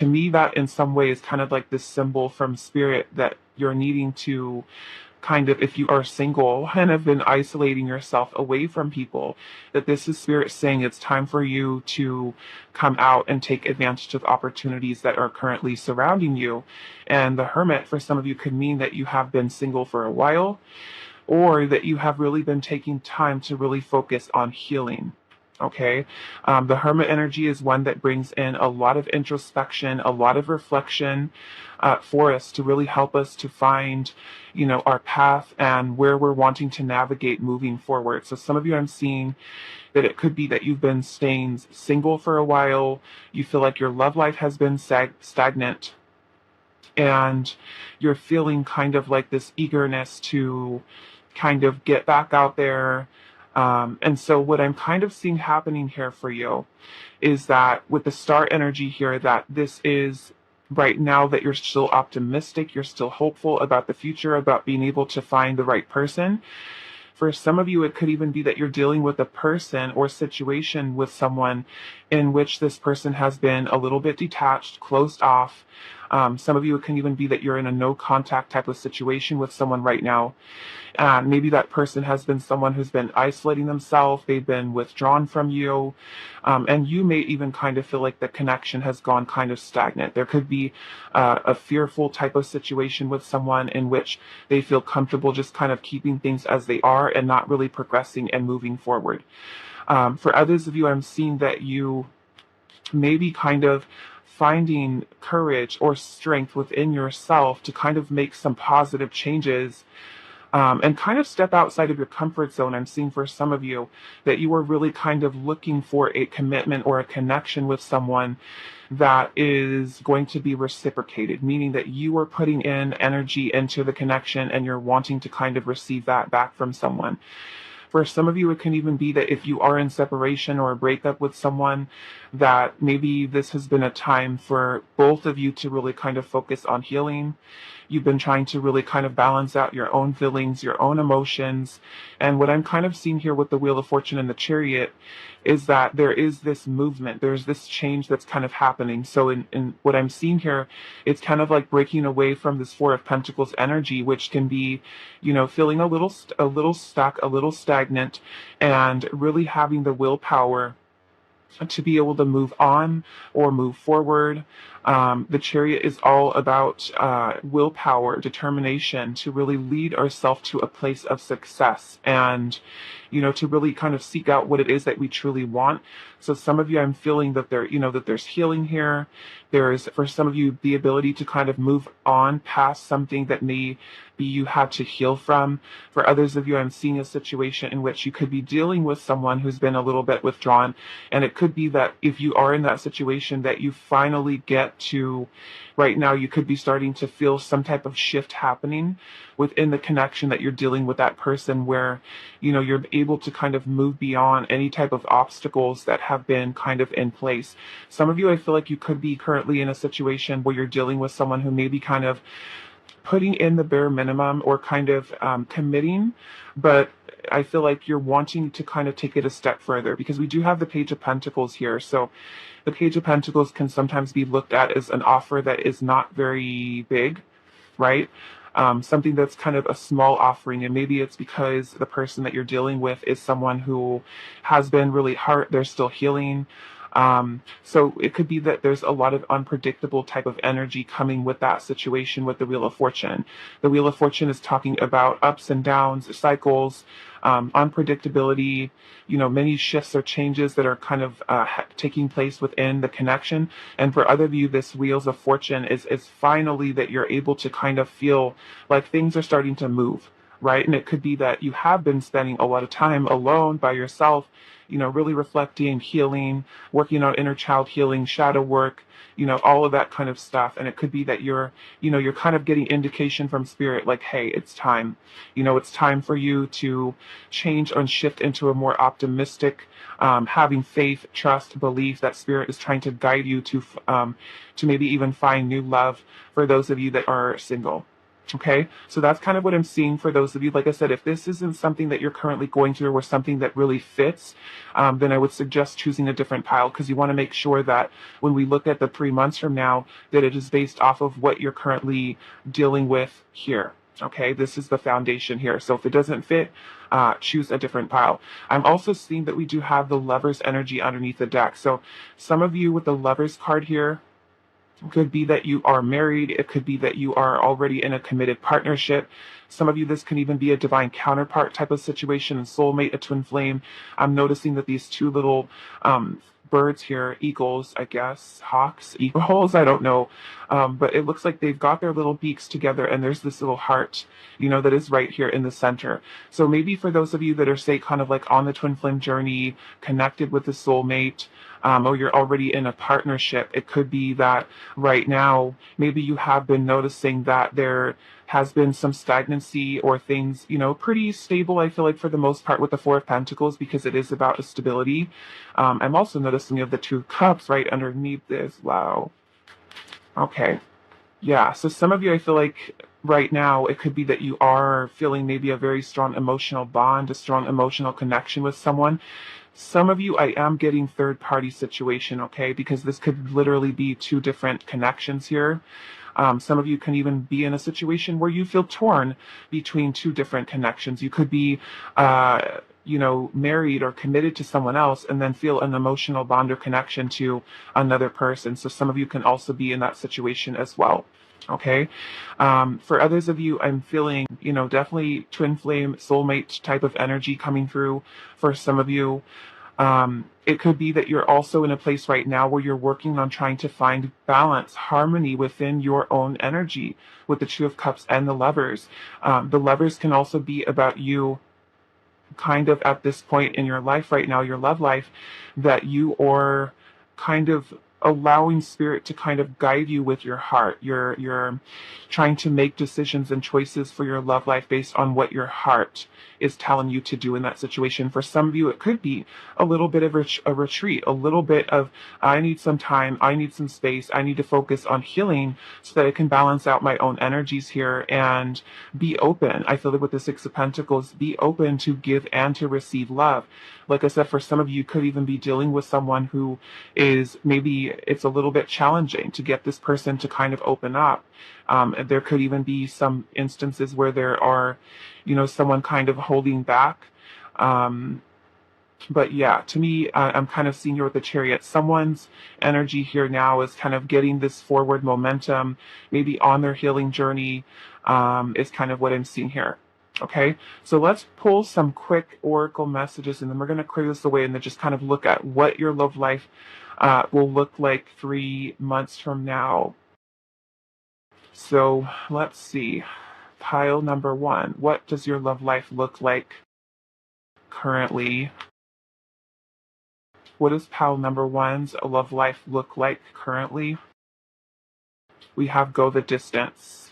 To me, that in some way is kind of like this symbol from spirit that you're needing to kind of, if you are single and have been isolating yourself away from people, that this is spirit saying it's time for you to come out and take advantage of opportunities that are currently surrounding you. And the hermit, for some of you, could mean that you have been single for a while, or that you have really been taking time to really focus on healing. Okay. The hermit energy is one that brings in a lot of introspection, a lot of reflection for us to really help us to find, our path and where we're wanting to navigate moving forward. So some of you, I'm seeing that it could be that you've been staying single for a while. You feel like your love life has been stagnant, and you're feeling kind of like this eagerness to kind of get back out there. And so what I'm kind of seeing happening here for you is that with the star energy here, that this is right now that you're still optimistic, you're still hopeful about the future, about being able to find the right person. For some of you, it could even be that you're dealing with a person or situation with someone in which this person has been a little bit detached, closed off. Some of you, it can even be that you're in a no contact type of situation with someone right now. Maybe that person has been someone who's been isolating themselves, they've been withdrawn from you, and you may even kind of feel like the connection has gone kind of stagnant. There could be a fearful type of situation with someone in which they feel comfortable just kind of keeping things as they are and not really progressing and moving forward. For others of you, I'm seeing that you may be kind of finding courage or strength within yourself to kind of make some positive changes, and kind of step outside of your comfort zone. I'm seeing for some of you that you are really kind of looking for a commitment or a connection with someone that is going to be reciprocated, meaning that you are putting in energy into the connection and you're wanting to kind of receive that back from someone. For some of you, it can even be that if you are in separation or a breakup with someone, that maybe this has been a time for both of you to really kind of focus on healing. You've been trying to really kind of balance out your own feelings, your own emotions. And what I'm kind of seeing here with the Wheel of Fortune and the Chariot is that there is this movement, there's this change that's kind of happening. So in what I'm seeing here, it's kind of like breaking away from this Four of Pentacles energy, which can be, feeling a little stuck, a little stagnant, and really having the willpower to be able to move on or move forward. The Chariot is all about willpower, determination to really lead ourselves to a place of success, and to really kind of seek out what it is that we truly want. So some of you, I'm feeling that that there's healing here. There's, for some of you, the ability to kind of move on past something that maybe you had to heal from. For others of you, I'm seeing a situation in which you could be dealing with someone who's been a little bit withdrawn. And it could be that if you are in that situation, that you finally get to, right now, you could be starting to feel some type of shift happening within the connection that you're dealing with that person, where, you're able to kind of move beyond any type of obstacles that have been kind of in place. Some of you, I feel like you could be currently in a situation where you're dealing with someone who may be kind of putting in the bare minimum or kind of committing, but I feel like you're wanting to kind of take it a step further, because we do have the Page of Pentacles here. So the Page of Pentacles can sometimes be looked at as an offer that is not very big, right? Something that's kind of a small offering, and maybe it's because the person that you're dealing with is someone who has been really hurt, they're still healing. So it could be that there's a lot of unpredictable type of energy coming with that situation with the Wheel of Fortune. The Wheel of Fortune is talking about ups and downs, cycles, unpredictability, many shifts or changes that are kind of taking place within the connection. And for other of you, this Wheels of Fortune is finally that you're able to kind of feel like things are starting to move, right? And it could be that you have been spending a lot of time alone by yourself, really reflecting, healing, working on inner child healing, shadow work, all of that kind of stuff. And it could be that you're kind of getting indication from spirit, like, hey, it's time. It's time for you to change and shift into a more optimistic, having faith, trust, belief that spirit is trying to guide you to maybe even find new love for those of you that are single. Okay, so that's kind of what I'm seeing for those of you. Like I said, if this isn't something that you're currently going through or something that really fits, then I would suggest choosing a different pile, because you want to make sure that when we look at the 3 months from now, that it is based off of what you're currently dealing with here. Okay, this is the foundation here. So if it doesn't fit, choose a different pile. I'm also seeing that we do have the Lover's energy underneath the deck. So some of you with the Lover's card here, it could be that you are married. It could be that you are already in a committed partnership. Some of you, this can even be a divine counterpart type of situation, a soulmate, a twin flame. I'm noticing that these two little birds here, eagles, I guess, hawks, eagles, I don't know. But it looks like they've got their little beaks together, and there's this little heart, that is right here in the center. So maybe for those of you that are, say, kind of like on the twin flame journey, connected with the soulmate, or you're already in a partnership, it could be that right now, maybe you have been noticing that there has been some stagnancy or things, pretty stable, I feel like, for the most part with the Four of Pentacles, because it is about a stability. I'm also noticing you have the Two of Cups right underneath this. Wow. Okay. Yeah. So some of you, I feel like right now, it could be that you are feeling maybe a very strong emotional bond, a strong emotional connection with someone. Some of you, I am getting third party situation, okay? Because this could literally be two different connections here. Some of you can even be in a situation where you feel torn between two different connections. You could be, married or committed to someone else and then feel an emotional bond or connection to another person. So some of you can also be in that situation as well. Okay. For others of you, I'm feeling, definitely twin flame, soulmate type of energy coming through for some of you. It could be that you're also in a place right now where you're working on trying to find balance, harmony within your own energy with the Two of Cups and the Lovers. The Lovers can also be about you kind of at this point in your life right now, your love life, that you are kind of allowing spirit to kind of guide you with your heart. You're trying to make decisions and choices for your love life based on what your heart is telling you to do in that situation. For some of you, it could be a little bit of a retreat, a little bit of, I need some time, I need some space, I need to focus on healing so that I can balance out my own energies here and be open. I feel like with the Six of Pentacles, be open to give and to receive love. Like I said, for some of you, could even be dealing with someone who is maybe it's a little bit challenging to get this person to kind of open up. There could even be some instances where there are, someone kind of holding back. But yeah, to me, I'm kind of seeing here with the Chariot. Someone's energy here now is kind of getting this forward momentum, maybe on their healing journey, is kind of what I'm seeing here. Okay, so let's pull some quick oracle messages, and then we're going to clear this away and then just kind of look at what your love life will look like 3 months from now. So let's see. Pile number 1. What does your love life look like currently? What does pile number 1's love life look like currently? We have go the distance.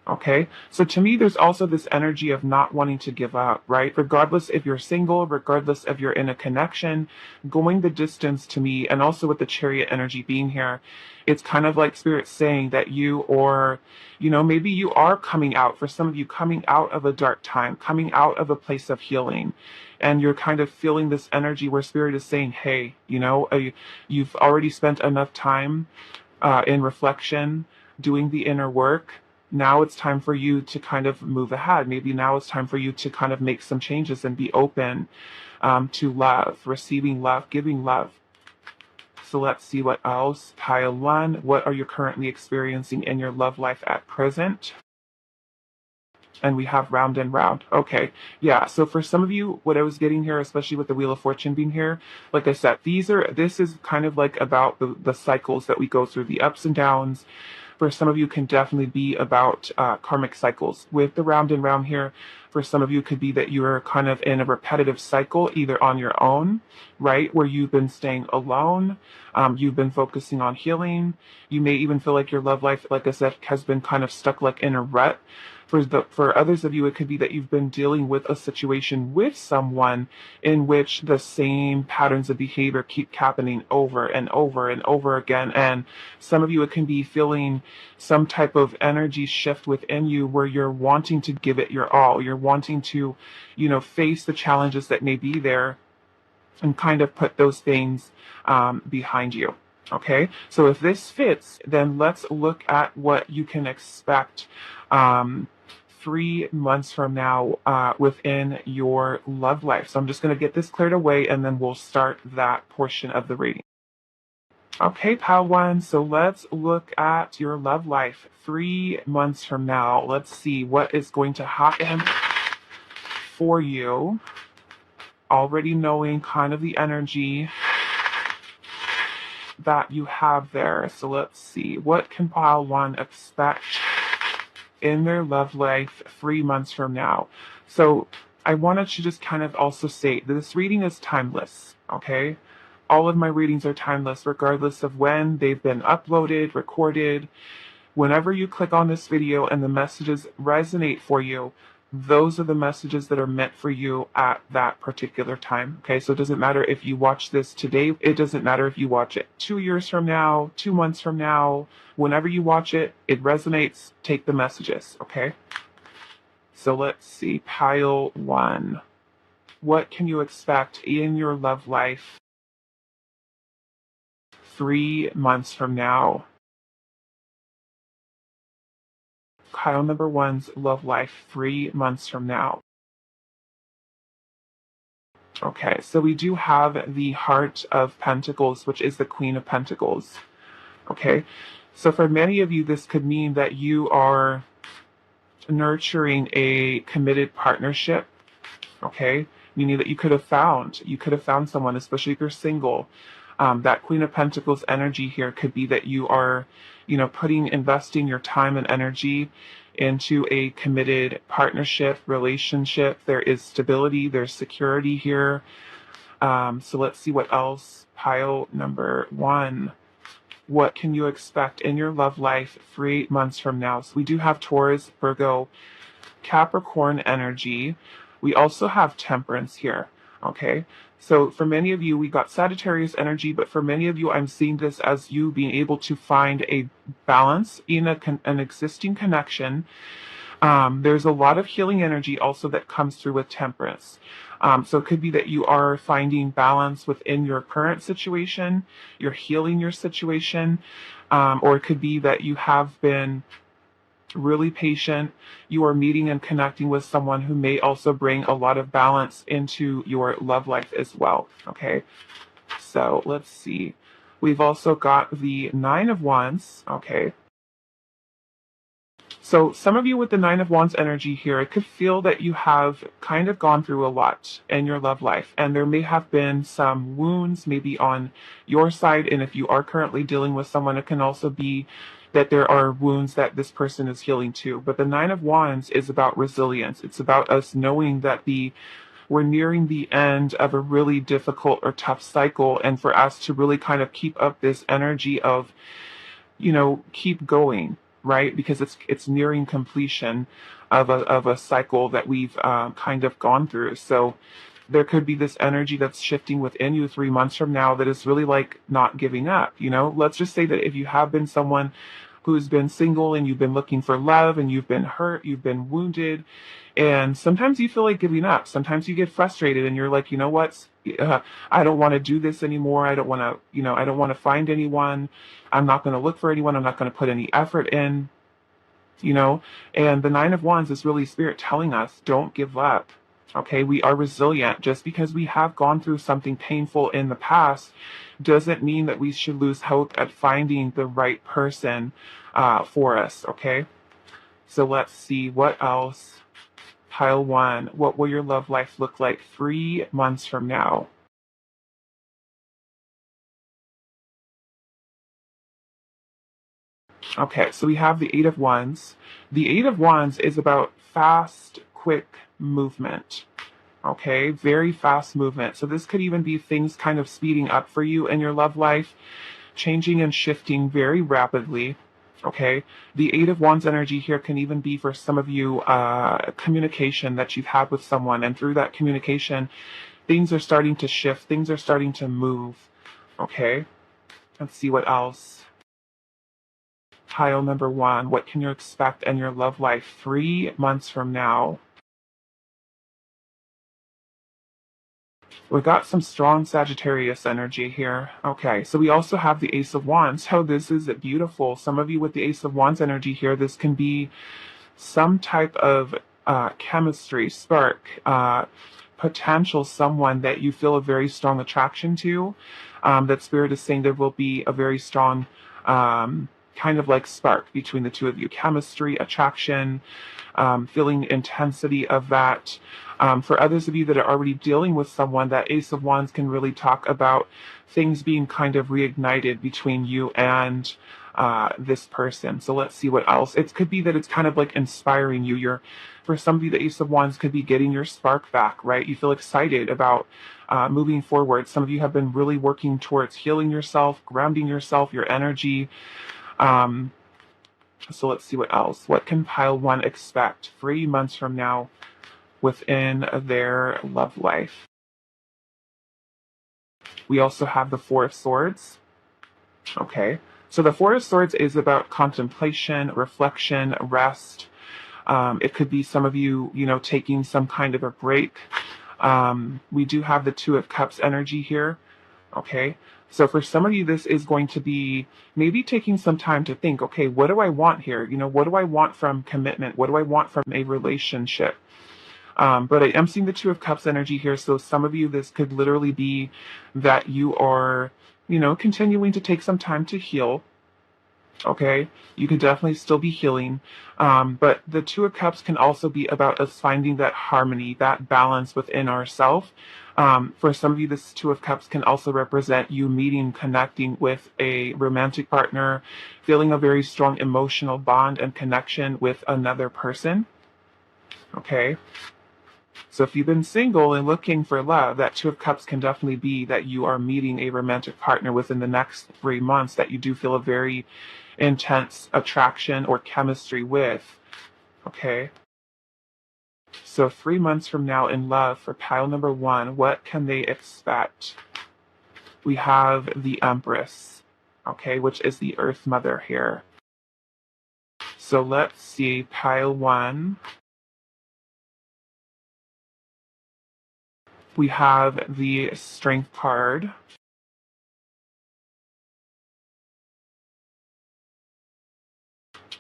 Okay, so to me, there's also this energy of not wanting to give up, right? Regardless if you're single, regardless if you're in a connection, going the distance to me, and also with the Chariot energy being here, it's kind of like Spirit saying that you, or, maybe you are coming out, for some of you, coming out of a dark time, coming out of a place of healing. And you're kind of feeling this energy where Spirit is saying, hey, you've already spent enough time in reflection, doing the inner work. Now it's time for you to kind of move ahead. Maybe now it's time for you to kind of make some changes and be open to love, receiving love, giving love. So let's see what else. Pile 1, what are you currently experiencing in your love life at present? And we have round and round. Okay. Yeah. So for some of you, what I was getting here, especially with the Wheel of Fortune being here, like I said, this is kind of like about the cycles that we go through, the ups and downs. For some of you, can definitely be about karmic cycles. With the round and round here, for some of you, it could be that you're kind of in a repetitive cycle, either on your own, right, where you've been staying alone, you've been focusing on healing. You may even feel like your love life, like I said, has been kind of stuck like in a rut. For others of you, it could be that you've been dealing with a situation with someone in which the same patterns of behavior keep happening over and over and over again. And some of you, it can be feeling some type of energy shift within you where you're wanting to give it your all. You're wanting to, face the challenges that may be there and kind of put those things behind you. Okay, so if this fits, then let's look at what you can expect 3 months from now within your love life. So I'm just going to get this cleared away and then we'll start that portion of the reading. Okay, pal one, so let's look at your love life 3 months from now. Let's see what is going to happen for you. Already knowing kind of the energy that you have there. So let's see, what can pile one expect in their love life 3 months from now? So I wanted to just kind of also say this reading is timeless, okay? All of my readings are timeless, regardless of when they've been uploaded, recorded. Whenever you click on this video and the messages resonate for you, those are the messages that are meant for you at that particular time. Okay, so it doesn't matter if you watch this today. It doesn't matter if you watch it 2 years from now, 2 months from now. Whenever you watch it, it resonates. Take the messages, okay? So let's see, pile one. What can you expect in your love life 3 months from now? Pile number one's love life 3 months from now. Okay, so we do have the Heart of Pentacles, which is the Queen of Pentacles. Okay, so for many of you, this could mean that you are nurturing a committed partnership. Okay, meaning that you could have found someone, especially if you're single. That Queen of Pentacles energy here could be that you are, investing your time and energy into a committed partnership, relationship. There is stability, there's security here. So let's see what else. Pile number one. What can you expect in your love life 3 months from now? So we do have Taurus, Virgo, Capricorn energy. We also have Temperance here. Okay, so for many of you, we got Sagittarius energy, but for many of you, I'm seeing this as you being able to find a balance in an existing connection. There's a lot of healing energy also that comes through with Temperance. So it could be that you are finding balance within your current situation, you're healing your situation, or it could be that you have been really patient. You are meeting and connecting with someone who may also bring a lot of balance into your love life as well. Okay, so let's see. We've also got the Nine of Wands. Okay, so some of you with the Nine of Wands energy here, it could feel that you have kind of gone through a lot in your love life, and there may have been some wounds maybe on your side, and if you are currently dealing with someone, it can also be that there are wounds that this person is healing too. But the Nine of Wands is about resilience. It's about us knowing that we're nearing the end of a really difficult or tough cycle, and for us to really kind of keep up this energy of, keep going, right? Because it's nearing completion of a cycle that we've kind of gone through. So there could be this energy that's shifting within you 3 months from now that is really like not giving up. Let's just say that if you have been someone who's been single and you've been looking for love and you've been hurt, you've been wounded, and sometimes you feel like giving up. Sometimes you get frustrated and you're like, you know what? I don't want to do this anymore. I don't want to, I don't want to find anyone. I'm not going to look for anyone. I'm not going to put any effort in, and the Nine of Wands is really Spirit telling us, don't give up. Okay, we are resilient. Just because we have gone through something painful in the past doesn't mean that we should lose hope at finding the right person for us, okay? So let's see, what else? Pile one, what will your love life look like 3 months from now? Okay, so we have the Eight of Wands. The Eight of Wands is about fast, quick movement. Okay, very fast movement. So this could even be things kind of speeding up for you in your love life, changing and shifting very rapidly. Okay, the Eight of Wands energy here can even be for some of you communication that you've had with someone, and through that communication, things are starting to shift, things are starting to move. Okay, let's see what else. Pile number one, what can you expect in your love life 3 months from now? We got some strong Sagittarius energy here. Okay, so we also have the Ace of Wands. Oh, this is beautiful. Some of you with the Ace of Wands energy here, this can be some type of chemistry, spark, potential someone that you feel a very strong attraction to. That Spirit is saying there will be a very strong kind of like spark between the two of you. Chemistry, attraction, feeling intensity of that. For others of you that are already dealing with someone, that Ace of Wands can really talk about things being kind of reignited between you and this person. So let's see what else. It could be that it's kind of like inspiring you. For some of you, the Ace of Wands could be getting your spark back, right? You feel excited about moving forward. Some of you have been really working towards healing yourself, grounding yourself, your energy. So let's see what else. What can pile one expect 3 months from now within their love life? We also have the Four of Swords. Okay. So the Four of Swords is about contemplation, reflection, rest. It could be some of you, taking some kind of a break. We do have the Two of Cups energy here. Okay. So for some of you, this is going to be maybe taking some time to think, okay, what do I want here? What do I want from commitment? What do I want from a relationship? But I am seeing the Two of Cups energy here. So some of you, this could literally be that you are, continuing to take some time to heal. Okay, you can definitely still be healing. But the Two of Cups can also be about us finding that harmony, that balance within ourselves. For some of you, this Two of Cups can also represent you meeting, connecting with a romantic partner, feeling a very strong emotional bond and connection with another person. Okay. So if you've been single and looking for love, that Two of Cups can definitely be that you are meeting a romantic partner within the next 3 months that you do feel a very intense attraction or chemistry with. Okay. So 3 months from now in love for pile number one, what can they expect? We have the Empress, okay, which is the Earth Mother here. So let's see, pile one. We have the Strength card.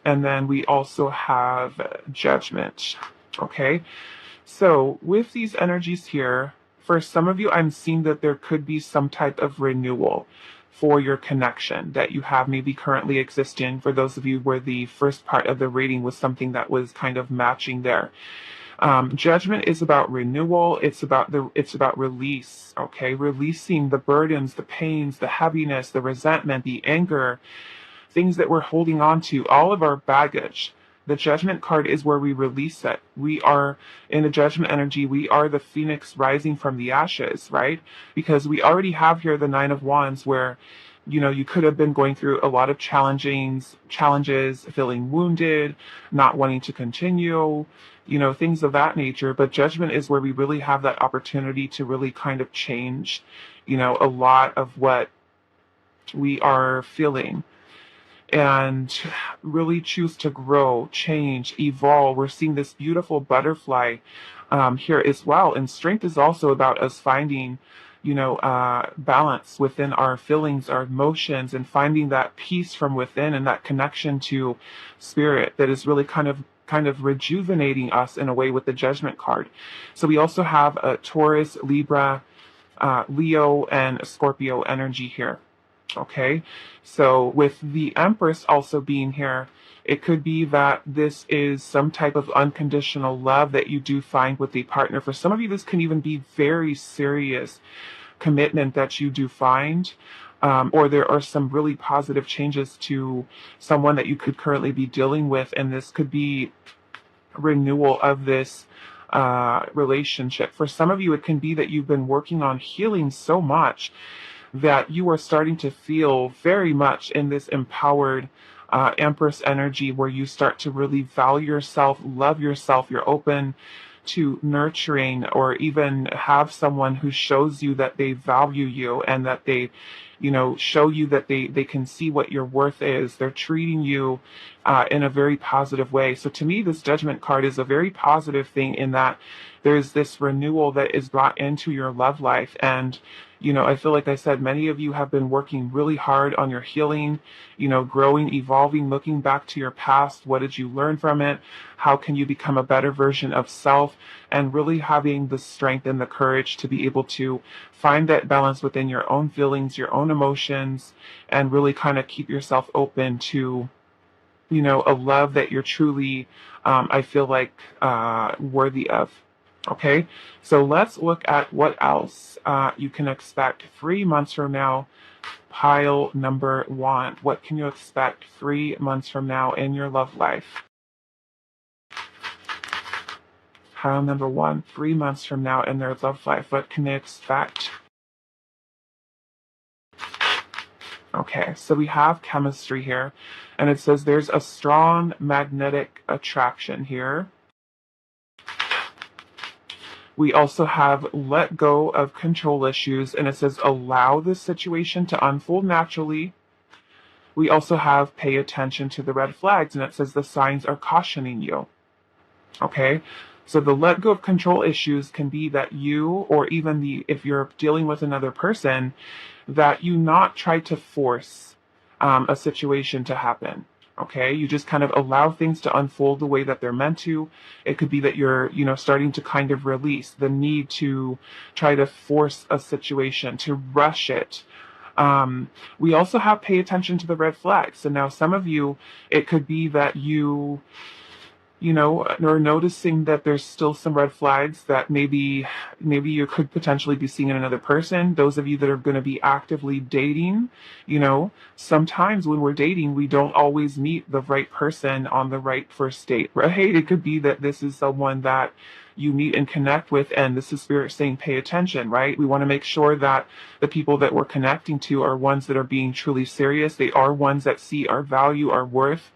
And then we also have Judgment. Okay. So with these energies here, for some of you, I'm seeing that there could be some type of renewal for your connection that you have maybe currently existing. For those of you where the first part of the reading was something that was kind of matching there. Judgment is about renewal. It's about release. Okay. Releasing the burdens, the pains, the heaviness, the resentment, the anger, things that we're holding on to, all of our baggage. The Judgment card is where we release it. We are in the Judgment energy. We are the phoenix rising from the ashes, right? Because we already have here the Nine of Wands where, you could have been going through a lot of challenges, feeling wounded, not wanting to continue, things of that nature. But Judgment is where we really have that opportunity to really kind of change, a lot of what we are feeling, and really choose to grow, change, evolve. We're seeing this beautiful butterfly here as well. And strength is also about us finding, balance within our feelings, our emotions, and finding that peace from within and that connection to spirit that is really kind of rejuvenating us in a way with the Judgment card. So we also have a Taurus, Libra, Leo, and Scorpio energy here. Okay, so with the Empress also being here, it could be that this is some type of unconditional love that you do find with a partner. For some of you, this can even be very serious commitment that you do find, or there are some really positive changes to someone that you could currently be dealing with, and this could be renewal of this relationship. For some of you, it can be that you've been working on healing so much that you are starting to feel very much in this empowered Empress energy, where you start to really value yourself, love yourself. You're open to nurturing, or even have someone who shows you that they value you, and that they, show you that they can see what your worth is. They're treating you in a very positive way. So to me, this Judgment card is a very positive thing, in that there's this renewal that is brought into your love life. And I feel like I said, many of you have been working really hard on your healing, growing, evolving, looking back to your past. What did you learn from it? How can you become a better version of self? And really having the strength and the courage to be able to find that balance within your own feelings, your own emotions, and really kind of keep yourself open to, a love that you're truly, I feel like, worthy of. Okay, so let's look at what else you can expect 3 months from now. Pile number one. What can you expect 3 months from now in your love life? Pile number one, 3 months from now in their love life. What can they expect? Okay, so we have chemistry here, and it says there's a strong magnetic attraction here. We also have let go of control issues, and it says allow the situation to unfold naturally. We also have pay attention to the red flags, and it says the signs are cautioning you. Okay, so the let go of control issues can be that you, or even if you're dealing with another person, that you not try to force a situation to happen. Okay, you just kind of allow things to unfold the way that they're meant to. It could be that you're, starting to kind of release the need to try to force a situation, to rush it. We also have pay attention to the red flags. So now some of you, it could be that are noticing that there's still some red flags that maybe you could potentially be seeing in another person. Those of you that are going to be actively dating, sometimes when we're dating, we don't always meet the right person on the right first date, right? It could be that this is someone that you meet and connect with, and this is Spirit saying pay attention, right? We want to make sure that the people that we're connecting to are ones that are being truly serious. They are ones that see our value, our worth,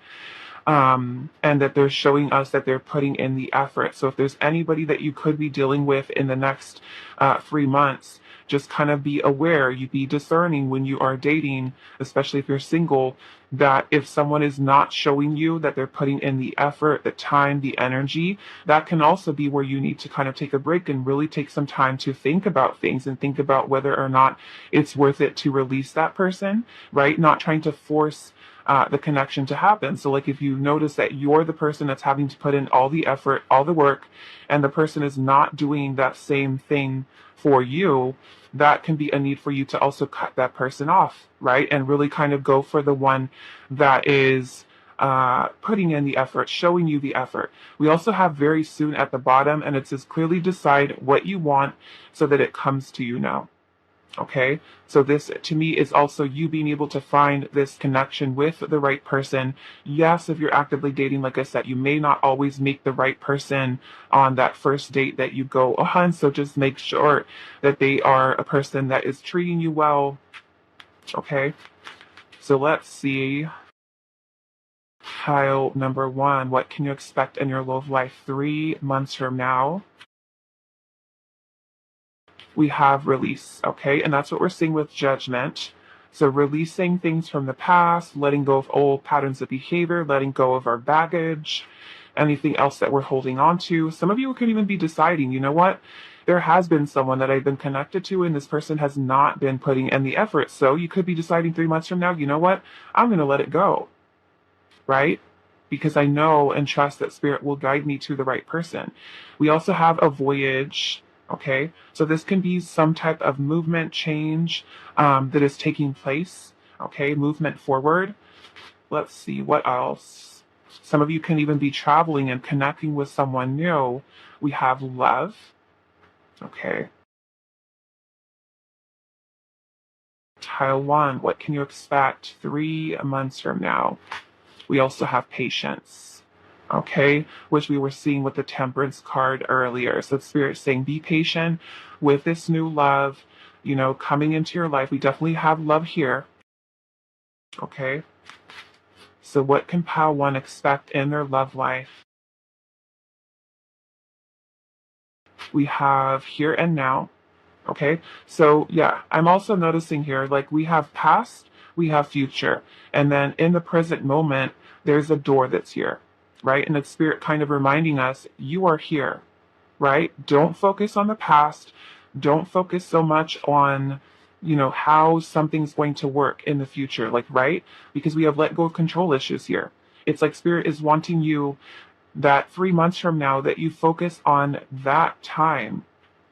and that they're showing us that they're putting in the effort. So if there's anybody that you could be dealing with in the next 3 months, just kind of be aware, you be discerning when you are dating, especially if you're single, that if someone is not showing you that they're putting in the effort, the time, the energy, that can also be where you need to kind of take a break and really take some time to think about things, and think about whether or not it's worth it to release that person, right? Not trying to force the connection to happen. So like if you notice that you're the person that's having to put in all the effort, all the work, and the person is not doing that same thing for you, that can be a need for you to also cut that person off, right? And really kind of go for the one that is putting in the effort, showing you the effort. We also have very soon at the bottom, and it says clearly decide what you want so that it comes to you now. Okay, so this to me is also you being able to find this connection with the right person. Yes, if you're actively dating, like I said, you may not always meet the right person on that first date that you go on. So just make sure that they are a person that is treating you well. Okay, so let's see. Pile number one, what can you expect in your love life 3 months from now? We have release, okay? And that's what we're seeing with Judgment. So releasing things from the past, letting go of old patterns of behavior, letting go of our baggage, anything else that we're holding on to. Some of you could even be deciding, you know what? There has been someone that I've been connected to, and this person has not been putting in the effort. So you could be deciding 3 months from now, you know what? I'm going to let it go, right? Because I know and trust that Spirit will guide me to the right person. We also have a voyage. Okay, so this can be some type of movement change that is taking place. Okay, movement forward. Let's see, what else? Some of you can even be traveling and connecting with someone new. We have love. Okay. Tile one, what can you expect 3 months from now? We also have patience. Okay, which we were seeing with the Temperance card earlier. So Spirit saying be patient with this new love, coming into your life. We definitely have love here. Okay, So what can pile one expect in their love life? We have here and now. Okay. So yeah, I'm also noticing here, like we have past, we have future. And then in the present moment, there's a door that's here, right? And it's spirit kind of reminding us, you are here, right? Don't focus on the past. Don't focus so much on, how something's going to work in the future, like, right? Because we have let go of control issues here. It's like spirit is wanting you that 3 months from now that you focus on that time,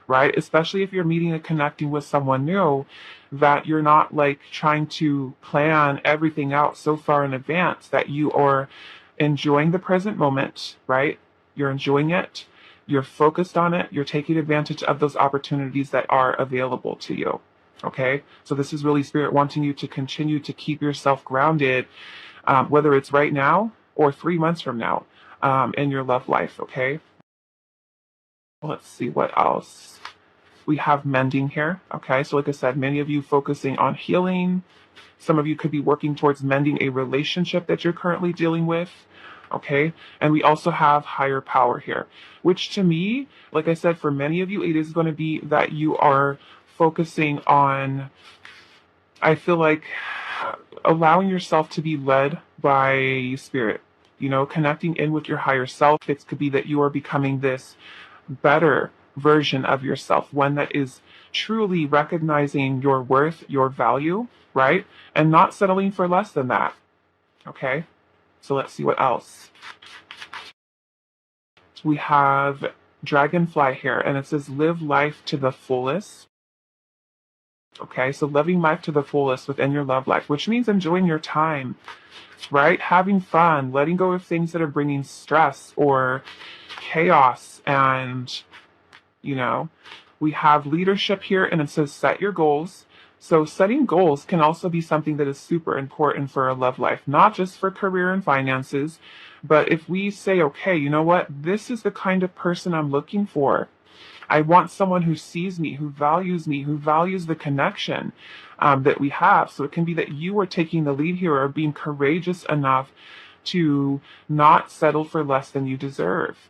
right? Especially if you're meeting and connecting with someone new, that you're not like trying to plan everything out so far in advance, that you are enjoying the present moment, right? You're enjoying it, you're focused on it, you're taking advantage of those opportunities that are available to you. Okay, so this is really spirit wanting you to continue to keep yourself grounded, whether it's right now or 3 months from now, in your love life. Okay, let's see what else. We have mending here. Okay, so like I said, many of you focusing on healing. Some of you could be working towards mending a relationship that you're currently dealing with. Okay, and we also have higher power here, which to me, like I said, for many of you, it is going to be that you are focusing on, I feel like, allowing yourself to be led by spirit, connecting in with your higher self. It could be that you are becoming this better version of yourself, one that is truly recognizing your worth, your value, right? And not settling for less than that. Okay? So let's see what else. We have Dragonfly here, and it says live life to the fullest. Okay, so living life to the fullest within your love life, which means enjoying your time, right? Having fun, letting go of things that are bringing stress or chaos. And, we have leadership here, and it says set your goals. So setting goals can also be something that is super important for a love life, not just for career and finances, but if we say, okay, you know what, this is the kind of person I'm looking for. I want someone who sees me, who values the connection that we have. So it can be that you are taking the lead here, or being courageous enough to not settle for less than you deserve,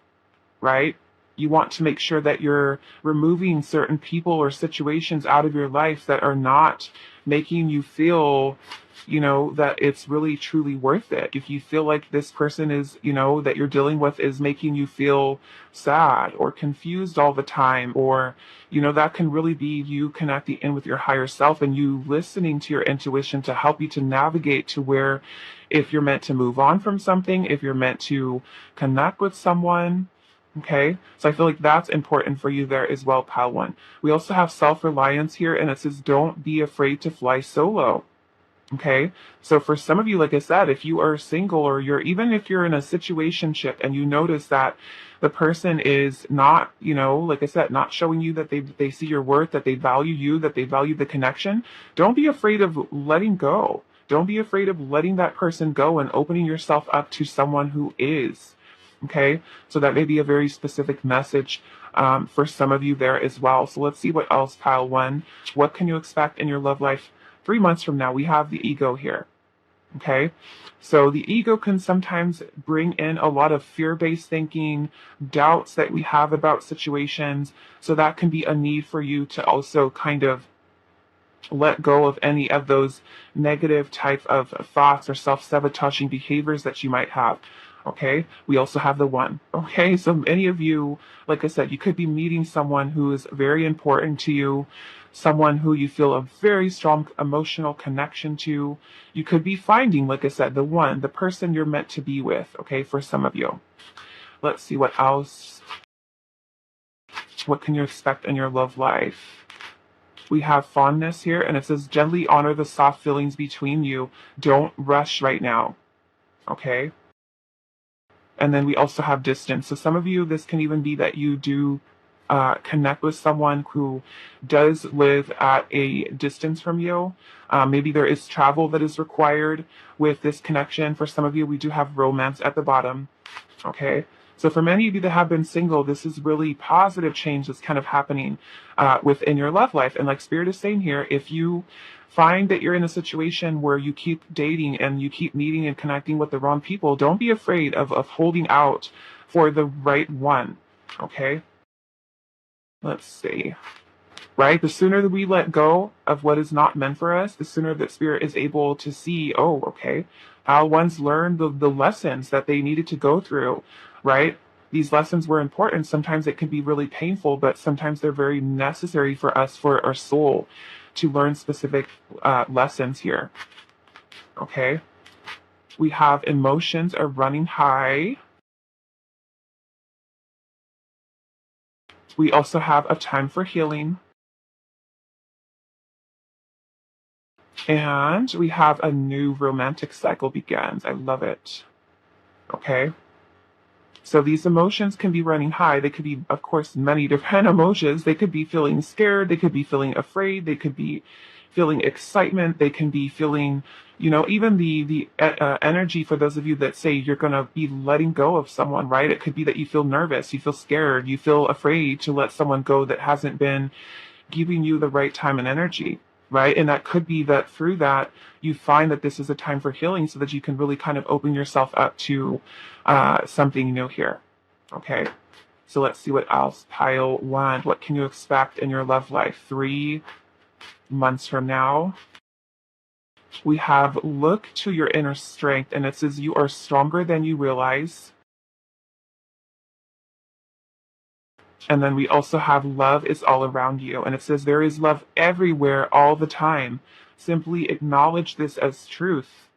right? You want to make sure that you're removing certain people or situations out of your life that are not making you feel, that it's really truly worth it. If you feel like this person is, that you're dealing with is making you feel sad or confused all the time, or, that can really be you connecting in with your higher self and you listening to your intuition to help you to navigate to where, if you're meant to move on from something, if you're meant to connect with someone. Okay, so I feel like that's important for you there as well, pal one. We also have self-reliance here, and it says don't be afraid to fly solo. Okay, so for some of you, like I said, if you are single, or even if you're in a situationship and you notice that the person is not, like I said, not showing you that they see your worth, that they value you, that they value the connection, don't be afraid of letting go. Don't be afraid of letting that person go and opening yourself up to someone who is. Okay, so that may be a very specific message for some of you there as well. So let's see what else, pile one. What can you expect in your love life 3 months from now? We have the ego here. Okay, so the ego can sometimes bring in a lot of fear-based thinking, doubts that we have about situations. So that can be a need for you to also kind of let go of any of those negative type of thoughts or self-sabotaging behaviors that you might have. Okay, we also have the one. Okay, so many of you, like I said, you could be meeting someone who is very important to you, someone who you feel a very strong emotional connection to. You could be finding, like I said, the one, the person you're meant to be with. Okay, for some of you. Let's see what else. What can you expect in your love life? We have fondness here, and it says gently honor the soft feelings between you. Don't rush right now. Okay. And then we also have distance. So some of you, this can even be that you do connect with someone who does live at a distance from you. Maybe there is travel that is required with this connection. For some of you, we do have romance at the bottom. Okay. So for many of you that have been single, this is really positive change that's kind of happening within your love life. And like Spirit is saying here, if you find that you're in a situation where you keep dating and you keep meeting and connecting with the wrong people, don't be afraid of holding out for the right one. Okay? Let's see. Right? The sooner that we let go of what is not meant for us, the sooner that spirit is able to see, oh, okay, how one's learned the lessons that they needed to go through, right? These lessons were important. Sometimes it can be really painful, but sometimes they're very necessary for us, for our soul, to learn specific lessons here. Okay? We have emotions are running high. We also have a time for healing. And we have a new romantic cycle begins. I love it. Okay? So these emotions can be running high. They could be, of course, many different emotions. They could be feeling scared. They could be feeling afraid. They could be feeling excitement. They can be feeling, even the energy for those of you that say you're going to be letting go of someone, right? It could be that you feel nervous, you feel scared, you feel afraid to let someone go that hasn't been giving you the right time and energy, right? And that could be that through that, you find that this is a time for healing so that you can really kind of open yourself up to something new here. Okay. So let's see what else. Pile 1. What can you expect in your love life 3 months from now? We have look to your inner strength, and it says you are stronger than you realize. And then we also have love is all around you. And it says there is love everywhere all the time. Simply acknowledge this as truth.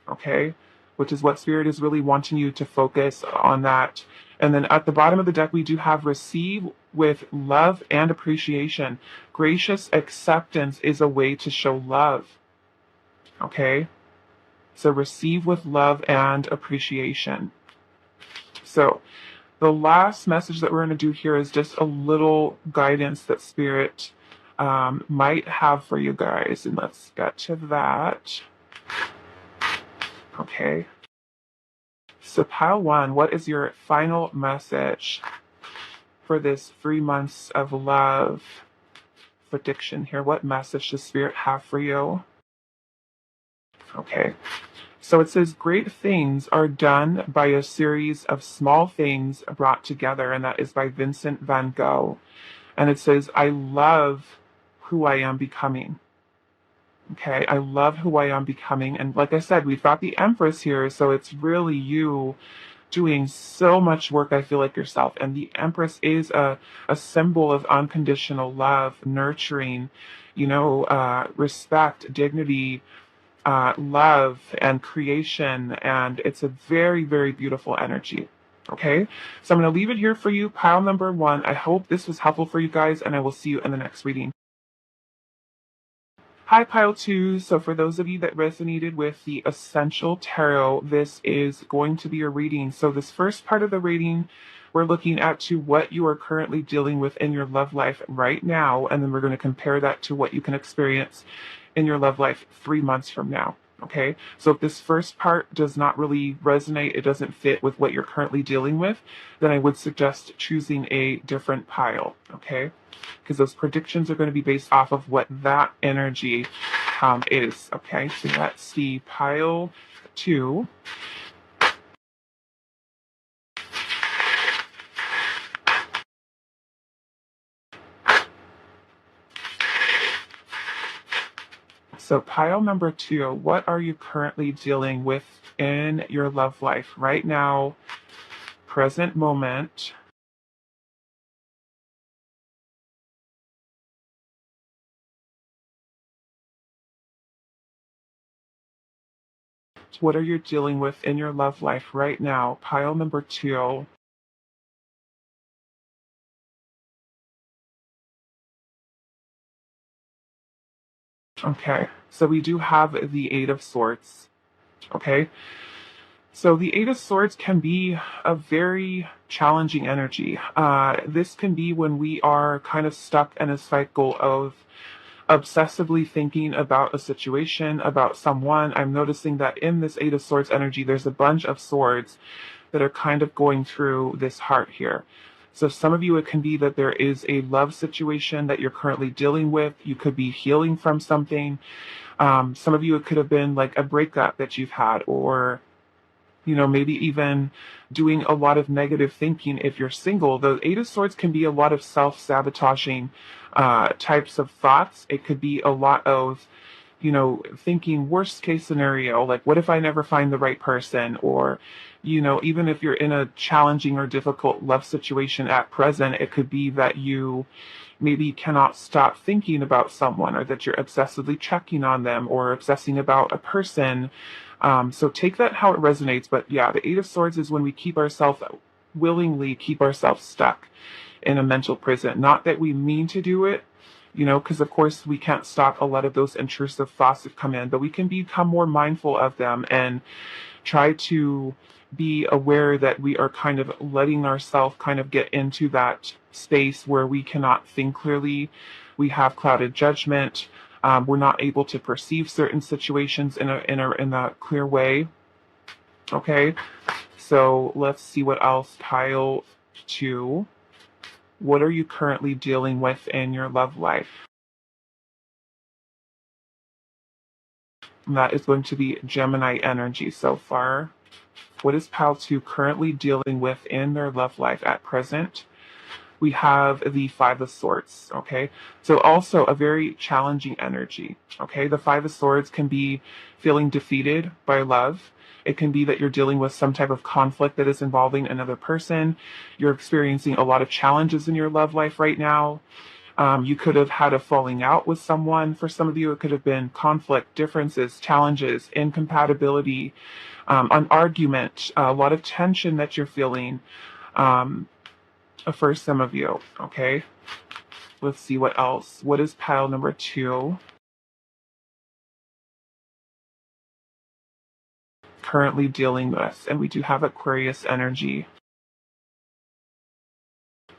Okay? Which is what Spirit is really wanting you to focus on that. And then at the bottom of the deck, we do have receive with love and appreciation. Gracious acceptance is a way to show love. Okay? So receive with love and appreciation. So the last message that we're going to do here is just a little guidance that Spirit might have for you guys. And let's get to that. Okay. So pile 1, what is your final message for this 3 months of love prediction here? What message does Spirit have for you? Okay. So it says, great things are done by a series of small things brought together, and that is by Vincent van Gogh. And it says, I love who I am becoming. Okay, I love who I am becoming. And like I said, we've got the Empress here, so it's really you doing so much work, I feel like, yourself. And the Empress is a symbol of unconditional love, nurturing, respect, dignity, love and creation, and it's a very, very beautiful energy. Okay, so I'm going to leave it here for you, pile number 1. I hope this was helpful for you guys, and I will see you in the next reading. Hi, pile 2. So for those of you that resonated with the Essential Tarot, this is going to be a reading. So this first part of the reading, we're looking at to what you are currently dealing with in your love life right now, and then we're going to compare that to what you can experience in your love life 3 months from now. Okay, so if this first part does not really resonate, it doesn't fit with what you're currently dealing with, then I would suggest choosing a different pile. Okay, because those predictions are going to be based off of what that energy is. Okay, so let's see, pile 2. So pile number 2, what are you currently dealing with in your love life right now, present moment? What are you dealing with in your love life right now? Pile number 2. Okay, so we do have the 8 of Swords. Okay, so the 8 of Swords can be a very challenging energy. This can be when we are kind of stuck in a cycle of obsessively thinking about a situation, about someone. I'm noticing that in this 8 of Swords energy, there's a bunch of swords that are kind of going through this heart here. So some of you, it can be that there is a love situation that you're currently dealing with. You could be healing from something. Some of you, it could have been like a breakup that you've had, or maybe even doing a lot of negative thinking if you're single. The Eight of Swords can be a lot of self-sabotaging types of thoughts. It could be a lot of, thinking worst case scenario, like what if I never find the right person? Or, even if you're in a challenging or difficult love situation at present, it could be that you maybe cannot stop thinking about someone, or that you're obsessively checking on them or obsessing about a person. So take that how it resonates. But yeah, the Eight of Swords is when we willingly keep ourselves stuck in a mental prison. Not that we mean to do it, because of course we can't stop a lot of those intrusive thoughts that come in, but we can become more mindful of them and try to be aware that we are kind of letting ourselves kind of get into that space where we cannot think clearly. We have clouded judgment. We're not able to perceive certain situations in a clear way. Okay, so let's see what else. Pile 2. What are you currently dealing with in your love life? And that is going to be Gemini energy so far. What is pile 2 currently dealing with in their love life at present? We have the Five of Swords, okay? So also a very challenging energy, okay? The Five of Swords can be feeling defeated by love. It can be that you're dealing with some type of conflict that is involving another person. You're experiencing a lot of challenges in your love life right now. You could have had a falling out with someone. For some of you, it could have been conflict, differences, challenges, incompatibility, an argument, a lot of tension that you're feeling. For some of you, okay? Let's see what else. What is pile number 2 currently dealing with? And we do have Aquarius energy.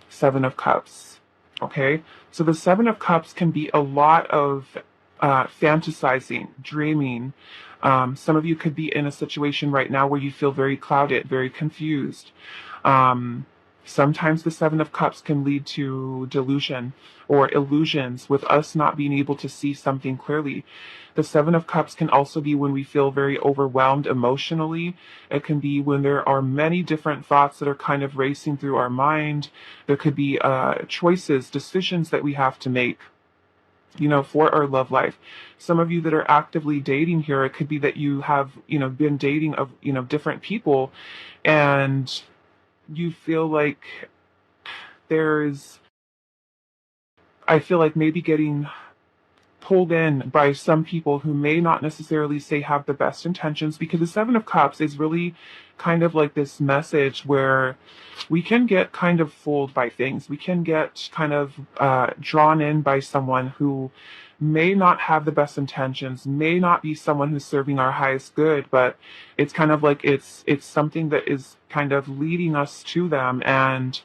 7 of Cups, okay? So the 7 of Cups can be a lot of fantasizing, dreaming. Some of you could be in a situation right now where you feel very clouded, very confused. Sometimes the 7 of Cups can lead to delusion or illusions, with us not being able to see something clearly. The 7 of Cups can also be when we feel very overwhelmed emotionally. It can be when there are many different thoughts that are kind of racing through our mind. There could be choices, decisions that we have to make, for our love life. Some of you that are actively dating here, it could be that you have, been dating of, different people, and you feel like I feel like maybe getting pulled in by some people who may not necessarily say have the best intentions, because the 7 of Cups is really kind of like this message where we can get kind of fooled by things. We can get kind of drawn in by someone who may not have the best intentions, may not be someone who's serving our highest good, but it's kind of like it's something that is kind of leading us to them. And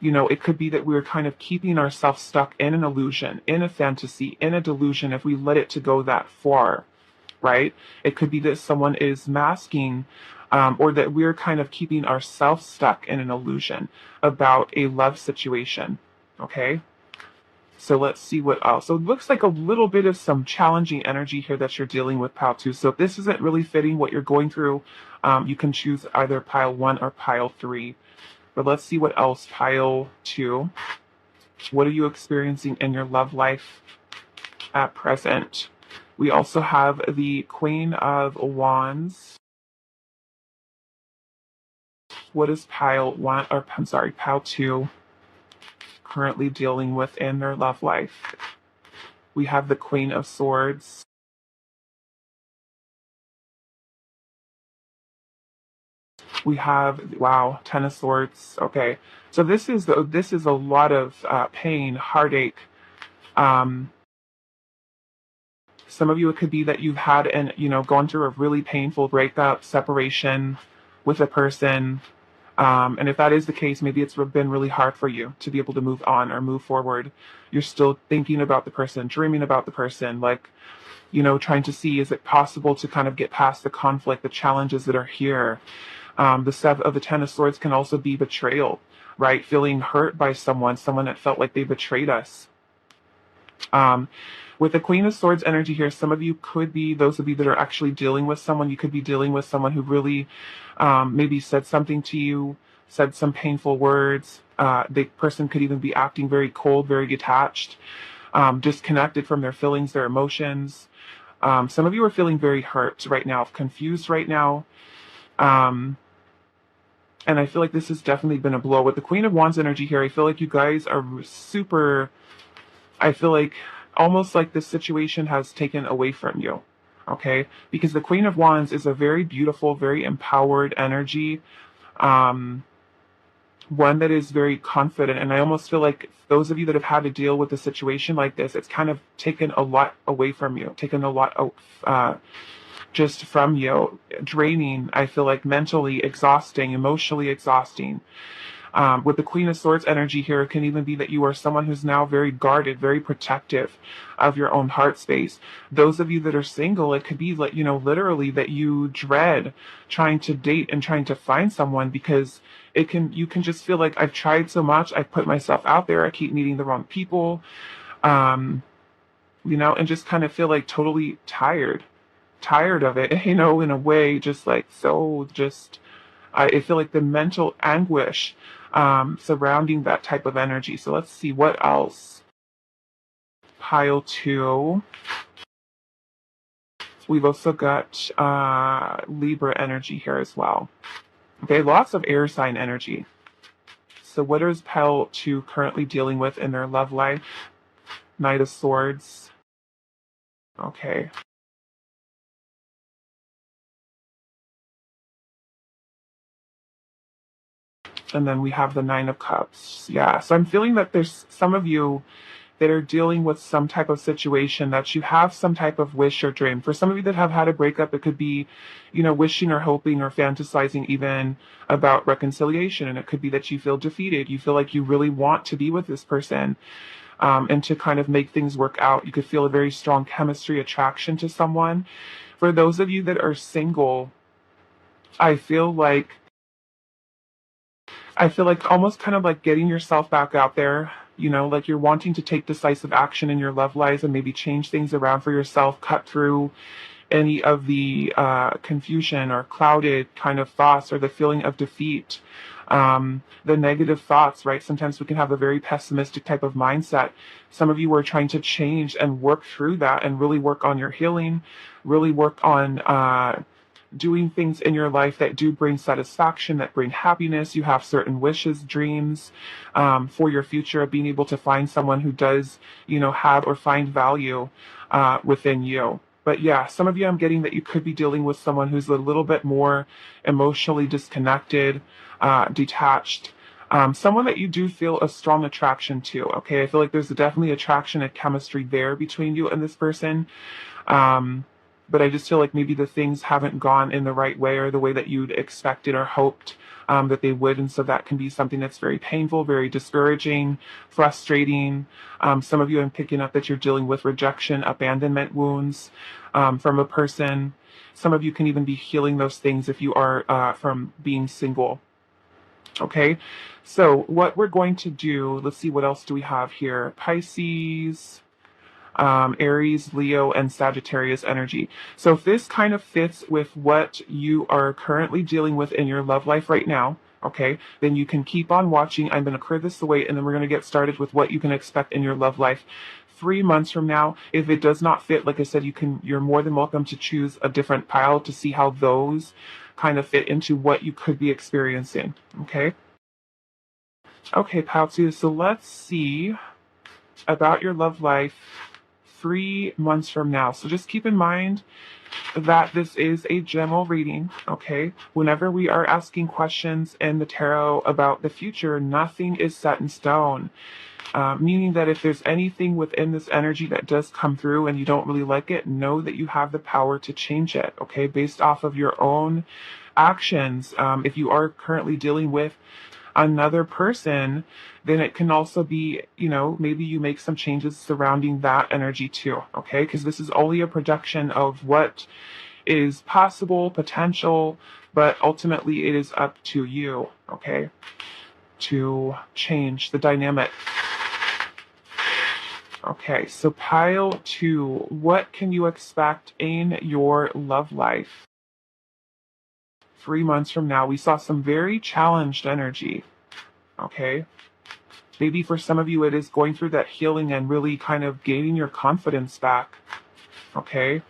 it could be that we're kind of keeping ourselves stuck in an illusion, in a fantasy, in a delusion if we let it to go that far, right? It could be that someone is masking, or that we're kind of keeping ourselves stuck in an illusion about a love situation, okay? So let's see what else. So it looks like a little bit of some challenging energy here that you're dealing with, pile 2. So if this isn't really fitting what you're going through, you can choose either pile 1 or pile 3. But let's see what else. Pile 2. What are you experiencing in your love life at present? We also have the Queen of Wands. What is pile 2 currently dealing with in their love life? We have the Queen of Swords. We have, wow, Ten of Swords. Okay, so this is a lot of pain, heartache. Some of you, it could be that you've had gone through a really painful breakup, separation with a person. And if that is the case, maybe it's been really hard for you to be able to move on or move forward. You're still thinking about the person, dreaming about the person, like, trying to see, is it possible to kind of get past the conflict, the challenges that are here? The seven of the Ten of Swords can also be betrayal, right? Feeling hurt by someone that felt like they betrayed us. With the Queen of Swords energy here, some of you could be, those of you that are actually dealing with someone, you could be dealing with someone who really maybe said something to you, said some painful words. The person could even be acting very cold, very detached, disconnected from their feelings, their emotions. Some of you are feeling very hurt right now, confused right now. And I feel like this has definitely been a blow. With the Queen of Wands energy here, I feel like you guys are super, I feel like almost like this situation has taken away from you, okay? Because the Queen of Wands is a very beautiful, very empowered energy, one that is very confident. And I almost feel like those of you that have had to deal with a situation like this, it's kind of taken a lot away from you, taken a lot just from you, draining, I feel like mentally exhausting, emotionally exhausting. With the Queen of Swords energy here, it can even be that you are someone who's now very guarded, very protective of your own heart space. Those of you that are single, it could be like, you know, literally that you dread trying to date and trying to find someone because you can just feel like I've tried so much, I've put myself out there, I keep meeting the wrong people, you know, and just kind of feel like totally tired of it, you know, in a way, just like so just I feel like the mental anguish surrounding that type of energy. So let's see what else. Pile 2. We've also got Libra energy here as well. Okay, lots of air sign energy. So what is pile 2 currently dealing with in their love life? Knight of Swords. Okay. And then we have the Nine of Cups. Yeah, so I'm feeling that there's some of you that are dealing with some type of situation, that you have some type of wish or dream. For some of you that have had a breakup, it could be, you know, wishing or hoping or fantasizing even about reconciliation. And it could be that you feel defeated. You feel like you really want to be with this person and to kind of make things work out. You could feel a very strong chemistry, attraction to someone. For those of you that are single, I feel like almost kind of like getting yourself back out there, you know, like you're wanting to take decisive action in your love lives and maybe change things around for yourself, cut through any of the confusion or clouded kind of thoughts or the feeling of defeat, the negative thoughts, right? Sometimes we can have a very pessimistic type of mindset. Some of you are trying to change and work through that and really work on your healing, really work on doing things in your life that do bring satisfaction, that bring happiness. You have certain wishes, dreams for your future, being able to find someone who does, you know, have or find value within you. But yeah, some of you, I'm getting that you could be dealing with someone who's a little bit more emotionally disconnected, detached, someone that you do feel a strong attraction to. Okay, I feel like there's definitely attraction and chemistry there between you and this person. But I just feel like maybe the things haven't gone in the right way or the way that you'd expected or hoped that they would. And so that can be something that's very painful, very discouraging, frustrating. Some of you, I'm picking up that you're dealing with rejection, abandonment wounds from a person. Some of you can even be healing those things if you are from being single. Okay, so what we're going to do, let's see, what else do we have here? Pisces, Aries, Leo, and Sagittarius energy. So if this kind of fits with what you are currently dealing with in your love life right now, okay, then you can keep on watching. I'm going to clear this away, and then we're going to get started with what you can expect in your love life 3 months from now. If it does not fit, like I said, you're more than welcome to choose a different pile to see how those kind of fit into what you could be experiencing. Okay. Okay, pile 2. So let's see about your love life 3 months from now. So just keep in mind that this is a general reading, okay? Whenever we are asking questions in the tarot about the future, nothing is set in stone. Meaning that if there's anything within this energy that does come through and you don't really like it, know that you have the power to change it, okay? Based off of your own actions. If you are currently dealing with another person, then it can also be, you know, maybe you make some changes surrounding that energy too, okay? Because this is only a projection of what is possible, potential, but ultimately it is up to you, okay, to change the dynamic. Okay, so pile 2, what can you expect in your love life? 3 months from now, we saw some very challenged energy, okay? Maybe for some of you, it is going through that healing and really kind of gaining your confidence back, okay?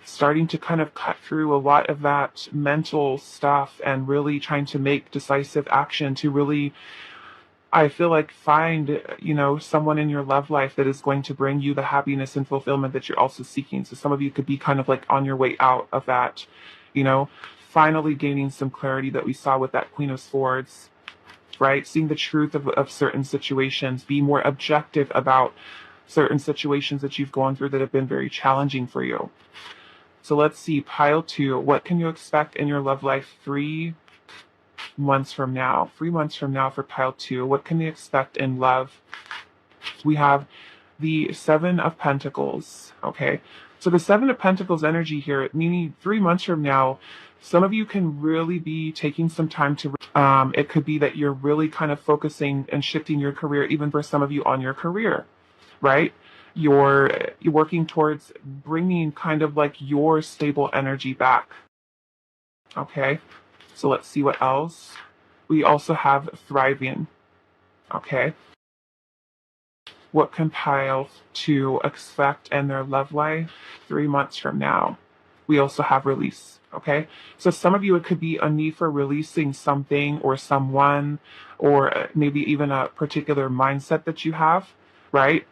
Starting to kind of cut through a lot of that mental stuff and really trying to make decisive action to really, I feel like, find, someone in your love life that is going to bring you the happiness and fulfillment that you're also seeking. So some of you could be kind of like on your way out of that, you know, finally gaining some clarity that we saw with that Queen of Swords, right? Seeing the truth of certain situations, be more objective about certain situations that you've gone through that have been very challenging for you. So let's see, pile 2, what can you expect in your love life 3 months from now? 3 months from now for pile 2, what can you expect in love? We have the 7 of Pentacles, okay? So the 7 of Pentacles energy here, meaning 3 months from now, some of you can really be taking some time to, it could be that you're really kind of focusing and shifting your career, even for some of you on your career, right? You're working towards bringing kind of like your stable energy back, okay? So let's see what else. We also have thriving, okay? What can pile 2 expect in their love life 3 months from now? We also have release, okay? So some of you, it could be a need for releasing something or someone, or maybe even a particular mindset that you have, right?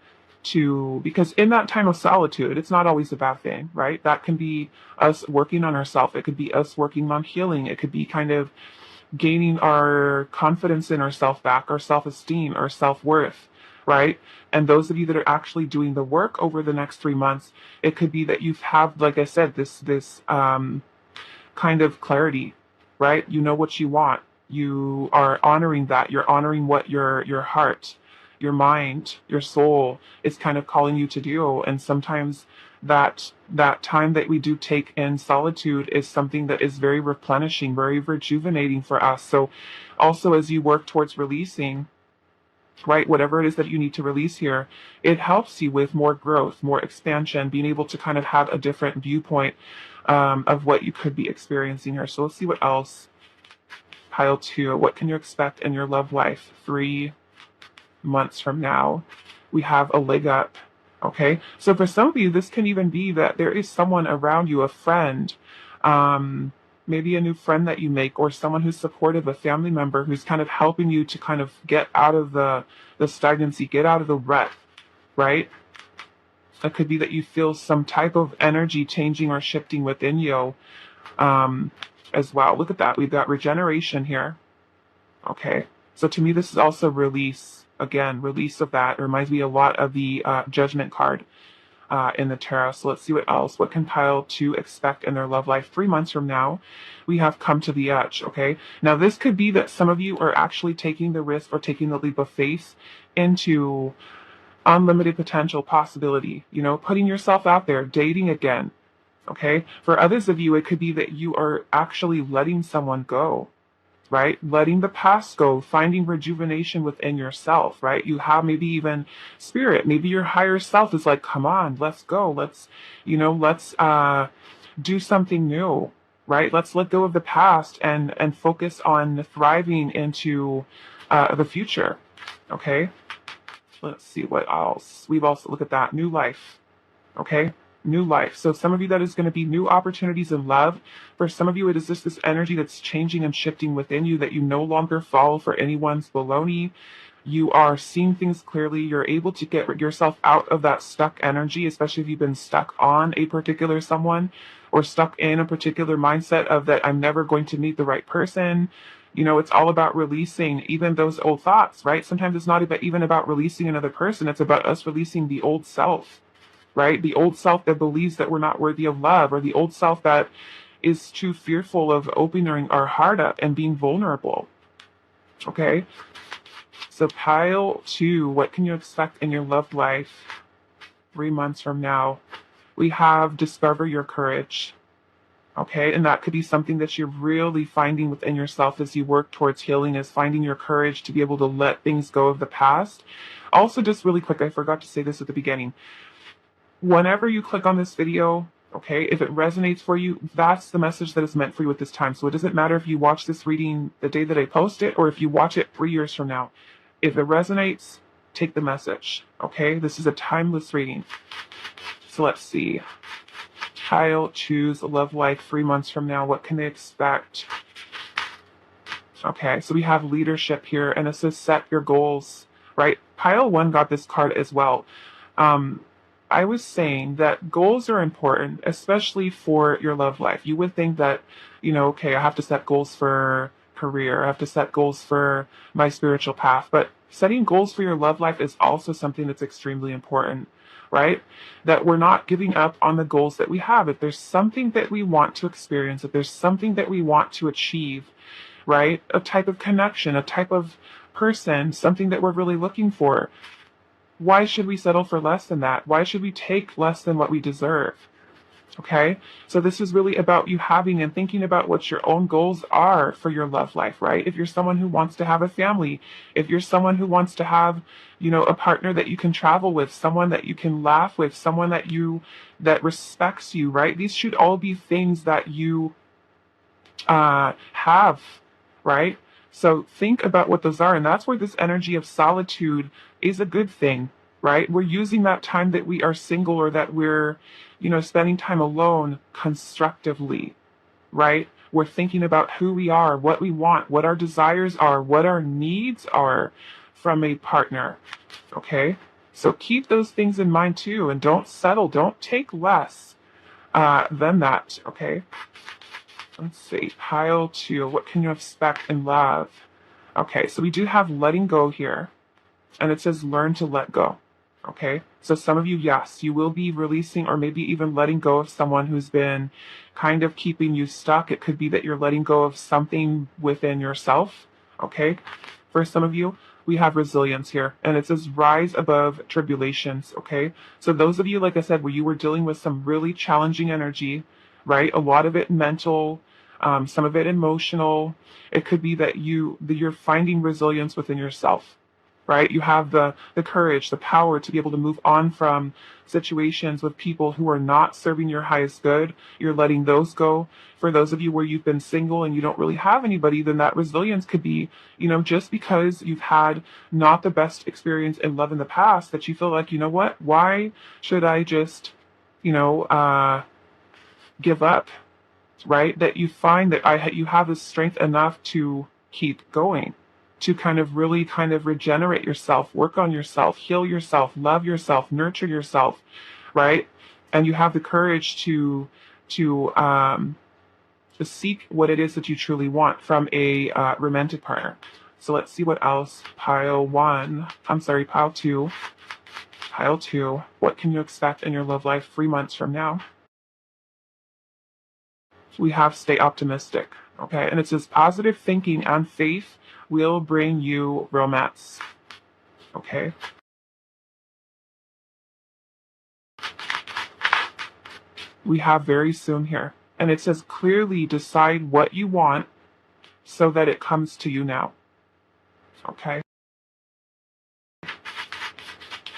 Because in that time of solitude, it's not always a bad thing, right? That can be us working on ourselves. It could be us working on healing. It could be kind of gaining our confidence in ourselves back, our self-esteem, our self-worth, right? And those of you that are actually doing the work over the next 3 months, it could be that you have, like I said, this kind of clarity, right? You know what you want. You are honoring that. You're honoring what your heart, your mind, your soul is kind of calling you to do. And sometimes that time that we do take in solitude is something that is very replenishing, very rejuvenating for us. So also, as you work towards releasing, right, whatever it is that you need to release here, it helps you with more growth, more expansion, being able to kind of have a different viewpoint of what you could be experiencing here. So let's see what else. Pile 2, what can you expect in your love life 3 months from now? We have a leg up, okay? So for some of you, this can even be that there is someone around you, a friend, maybe a new friend that you make, or someone who's supportive, a family member who's kind of helping you to kind of get out of the stagnancy, get out of the rut, right? It could be that you feel some type of energy changing or shifting within you as well. Look at that. We've got regeneration here. Okay. So to me, this is also release. Again, release of that. It reminds me a lot of the Judgment card in the tarot. So let's see what else. What can pile 2 expect in their love life 3 months from now? We have come to the edge. Okay. Now this could be that some of you are actually taking the risk or taking the leap of faith into unlimited potential possibility, putting yourself out there, dating again. Okay. For others of you, it could be that you are actually letting someone go, right? Letting the past go, finding rejuvenation within yourself, right? You have maybe even spirit, maybe your higher self is like, come on, let's go. Let's do something new, right? Let's let go of the past and focus on thriving into the future. Okay. Let's see what else. We've also, look at that, new life. Okay. New life. So some of you, that is going to be new opportunities in love. For some of you, it is just this energy that's changing and shifting within you, that you no longer fall for anyone's baloney. You are seeing things clearly. You're able to get yourself out of that stuck energy, especially if you've been stuck on a particular someone or stuck in a particular mindset of that I'm never going to meet the right person. It's all about releasing even those old thoughts, right? Sometimes it's not even about releasing another person. It's about us releasing the old self, right? The old self that believes that we're not worthy of love, or the old self that is too fearful of opening our heart up and being vulnerable. Okay? So pile 2, what can you expect in your love life 3 months from now? We have discover your courage. Okay, and that could be something that you're really finding within yourself as you work towards healing, is finding your courage to be able to let things go of the past. Also, just really quick, I forgot to say this at the beginning. Whenever you click on this video, okay, if it resonates for you, that's the message that is meant for you at this time. So it doesn't matter if you watch this reading the day that I post it or if you watch it 3 years from now. If it resonates, take the message, okay? This is a timeless reading. So let's see. Child, choose love life 3 months from now. What can they expect? Okay, so we have leadership here, and it says set your goals, right? Pile 1 got this card as well. I was saying that goals are important, especially for your love life. You would think that, okay, I have to set goals for career, I have to set goals for my spiritual path, but setting goals for your love life is also something that's extremely important, right? That we're not giving up on the goals that we have. If there's something that we want to experience, if there's something that we want to achieve, right? A type of connection, a type of person, something that we're really looking for. Why should we settle for less than that? Why should we take less than what we deserve? Okay? So this is really about you having and thinking about what your own goals are for your love life, right? If you're someone who wants to have a family, if you're someone who wants to have, a partner that you can travel with, someone that you can laugh with, someone that respects you, right? These should all be things that you have, right? So think about what those are. And that's where this energy of solitude is a good thing, right? We're using that time that we are single or that we're, spending time alone constructively, right? We're thinking about who we are, what we want, what our desires are, what our needs are from a partner, okay? So keep those things in mind too, and don't settle, don't take less than that, okay? Let's see, pile 2, what can you expect in love? Okay, so we do have letting go here, and it says learn to let go. Okay, so some of you, yes, you will be releasing or maybe even letting go of someone who's been kind of keeping you stuck. It could be that you're letting go of something within yourself. Okay, for some of you, we have resilience here, and it says rise above tribulations. Okay, so those of you, like I said, where you were dealing with some really challenging energy, right? A lot of it mental, some of it emotional. It could be that you're finding resilience within yourself, right? You have the courage, the power to be able to move on from situations with people who are not serving your highest good. You're letting those go. For those of you where you've been single and you don't really have anybody, then that resilience could be, just because you've had not the best experience in love in the past, that you feel like, you know what, why should I just, give up, right? That you find that you have the strength enough to keep going, to kind of really kind of regenerate yourself, work on yourself, heal yourself, love yourself, nurture yourself, right? And you have the courage to seek what it is that you truly want from a romantic partner. So let's see what else. Pile 2. Pile 2. What can you expect in your love life 3 months from now? We have stay optimistic. Okay, and it says positive thinking and faith will bring you romance. Okay. We have very soon here. And it says clearly decide what you want so that it comes to you now. Okay.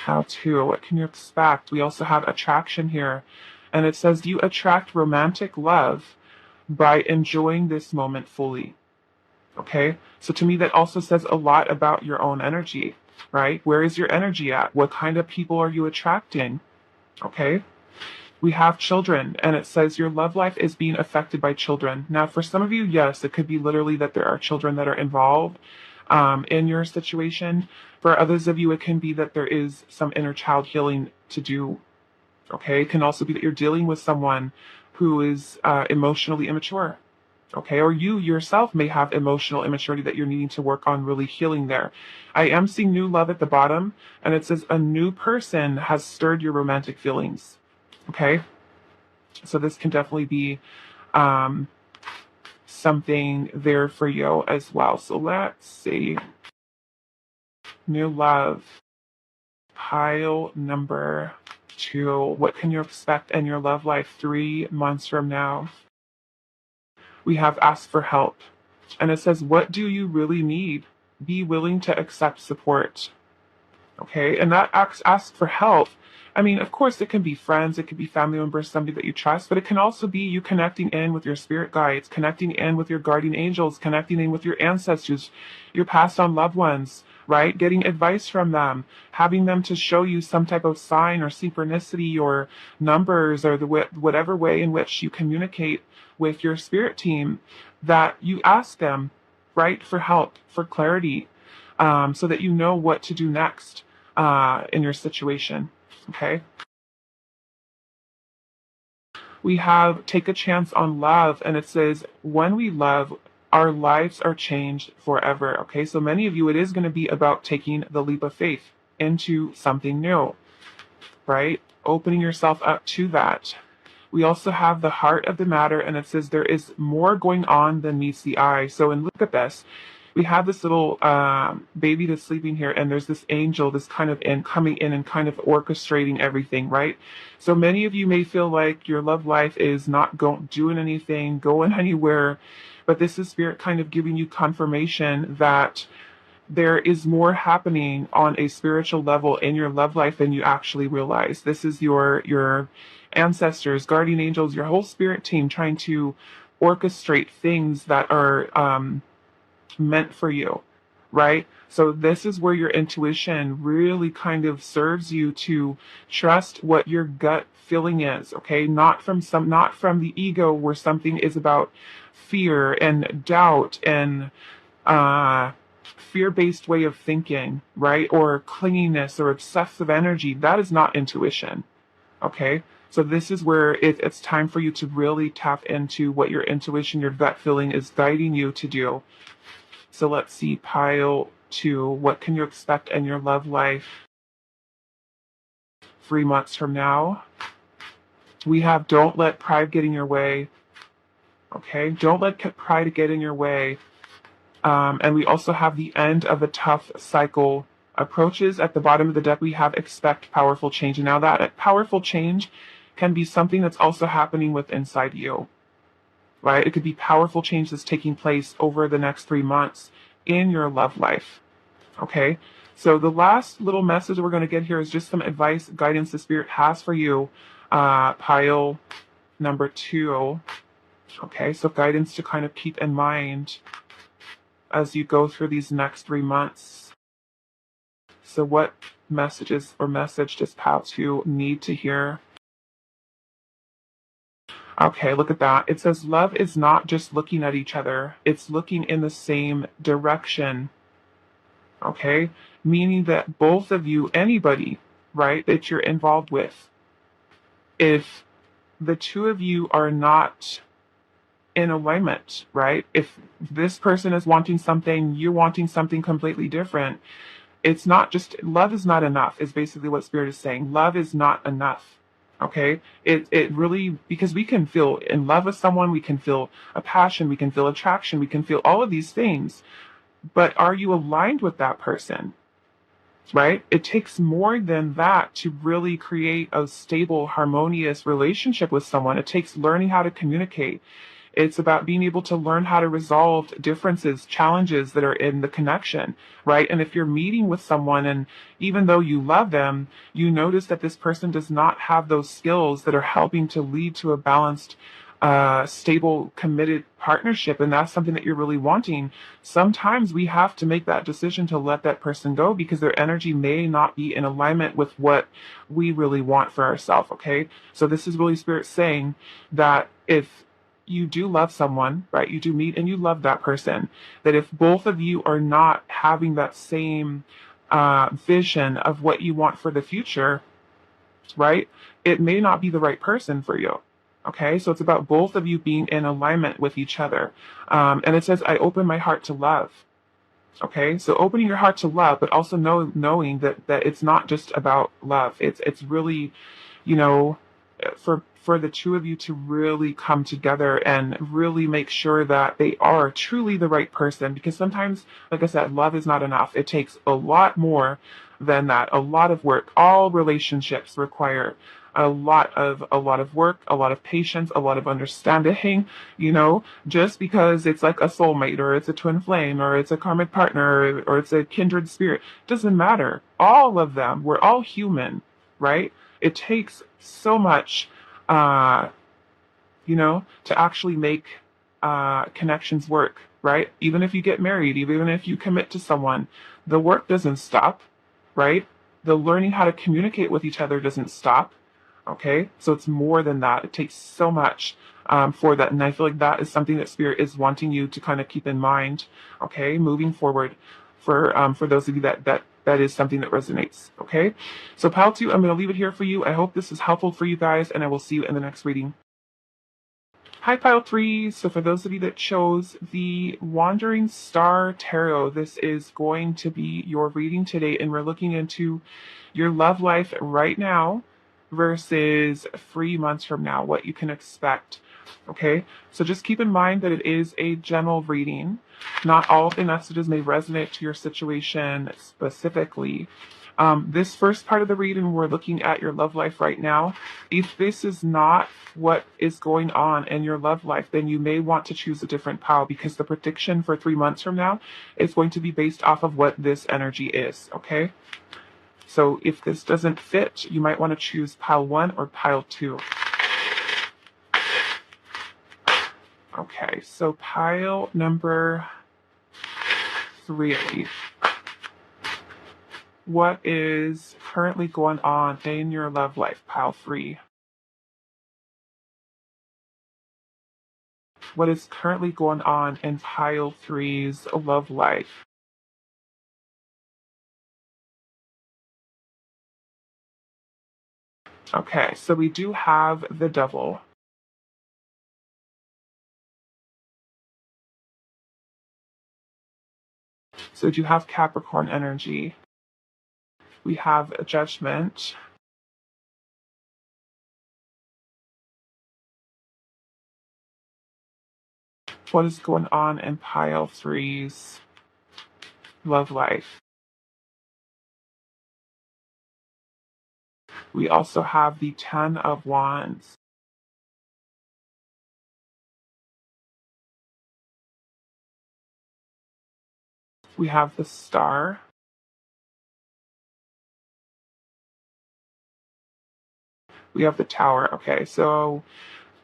How to, what can you expect? We also have attraction here. And it says you attract romantic love by enjoying this moment fully. Okay. So to me, that also says a lot about your own energy, right? Where is your energy at? What kind of people are you attracting? Okay. We have children, and it says your love life is being affected by children. Now, for some of you, yes, it could be literally that there are children that are involved in your situation. For others of you, it can be that there is some inner child healing to do. Okay. It can also be that you're dealing with someone who is emotionally immature. Okay, or you yourself may have emotional immaturity that you're needing to work on really healing there. I am seeing new love at the bottom, and it says a new person has stirred your romantic feelings. Okay, so this can definitely be something there for you as well. So let's see. New love. Pile number 2. What can you expect in your love life 3 months from now? We have ask for help. And it says, what do you really need? Be willing to accept support. Okay, and that ask for help. I mean, of course, it can be friends, it could be family members, somebody that you trust, but it can also be you connecting in with your spirit guides, connecting in with your guardian angels, connecting in with your ancestors, your passed on loved ones, right? Getting advice from them, having them to show you some type of sign or synchronicity or numbers or whatever way in which you communicate with your spirit team, that you ask them, right, for help, for clarity, so that you know what to do next in your situation. Okay. We have take a chance on love, and it says, when we love, our lives are changed forever. Okay. So many of you, it is going to be about taking the leap of faith into something new, right? Opening yourself up to that. We also have the heart of the matter, and it says there is more going on than meets the eye. So, and look at this. We have this little baby that's sleeping here, and there's this angel that's kind of coming in and kind of orchestrating everything, right? So many of you may feel like your love life is not doing anything, going anywhere, but this is spirit kind of giving you confirmation that there is more happening on a spiritual level in your love life than you actually realize. This is your ancestors, guardian angels, your whole spirit team trying to orchestrate things that are meant for you, right? So this is where your intuition really kind of serves you to trust what your gut feeling is, okay? Not from the ego where something is about fear and doubt and fear-based way of thinking, right? Or clinginess or obsessive energy. That is not intuition, okay? So this is where it's time for you to really tap into what your intuition, your gut feeling is guiding you to do. So let's see, pile 2. What can you expect in your love life 3 months from now? We have don't let pride get in your way. Okay, don't let pride get in your way. And we also have the end of a tough cycle approaches. At the bottom of the deck, we have expect powerful change. And now that powerful change can be something that's also happening with inside you, right? It could be powerful change that's taking place over the next 3 months in your love life. Okay. So the last little message we're going to get here is just some advice, guidance the spirit has for you. Pile number 2. Okay. So guidance to kind of keep in mind as you go through these next 3 months. So what message does pile 2 need to hear? Okay, look at that. It says love is not just looking at each other. It's looking in the same direction. Okay? Meaning that both of you, anybody, right, that you're involved with, if the two of you are not in alignment, right? If this person is wanting something, you're wanting something completely different, it's not just, love is not enough, is basically what Spirit is saying. Love is not enough. Okay, it really, because we can feel in love with someone, we can feel a passion, we can feel attraction, we can feel all of these things, but are you aligned with that person, right? It takes more than that to really create a stable, harmonious relationship with someone. It takes learning how to communicate. It's about being able to learn how to resolve differences, challenges that are in the connection, right? And if you're meeting with someone and even though you love them, you notice that this person does not have those skills that are helping to lead to a balanced, stable, committed partnership, and that's something that you're really wanting. Sometimes we have to make that decision to let that person go because their energy may not be in alignment with what we really want for ourselves, okay? So this is really Spirit saying that if you do love someone, right? You do meet and you love that person. That if both of you are not having that same vision of what you want for the future, right? It may not be the right person for you. Okay, so it's about both of you being in alignment with each other. And it says, I open my heart to love. Okay, so opening your heart to love, but also knowing that it's not just about love. It's really, you know, for the two of you to really come together and really make sure that they are truly the right person. Because sometimes, like I said, love is not enough. It takes a lot more than that, a lot of work. All relationships require a lot of work, a lot of patience, a lot of understanding, just because it's like a soulmate or it's a twin flame or it's a karmic partner or it's a kindred spirit, doesn't matter. All of them, we're all human, right? It takes so much, uh, to actually make connections work, right? Even if you get married, even if you commit to someone, the work doesn't stop, right? The learning how to communicate with each other doesn't stop, okay? So it's more than that. It takes so much for that. And I feel like that is something that Spirit is wanting you to kind of keep in mind, okay, moving forward for those of you that is something that resonates, okay? So pile 2, I'm going to leave it here for you. I hope this is helpful for you guys, and I will see you in the next reading. Hi, pile 3. So for those of you that chose the Wandering Star Tarot, this is going to be your reading today, and we're looking into your love life right now versus 3 months from now, what you can expect. Okay, so just keep in mind that it is a general reading. Not all of the messages may resonate to your situation specifically. This first part of the reading, we're looking at your love life right now. If this is not what is going on in your love life, then you may want to choose a different pile, because the prediction for 3 months from now is going to be based off of what this energy is, okay? So if this doesn't fit, you might want to choose pile 1 or pile 2. Okay, so pile number 3. What is currently going on in your love life, pile 3? What is currently going on in pile 3's love life? Okay, so we do have the Devil. So we do have Capricorn energy. We have Judgment. What is going on in pile 3's love life? We also have the Ten of Wands. We have the Star. We have the Tower. Okay, so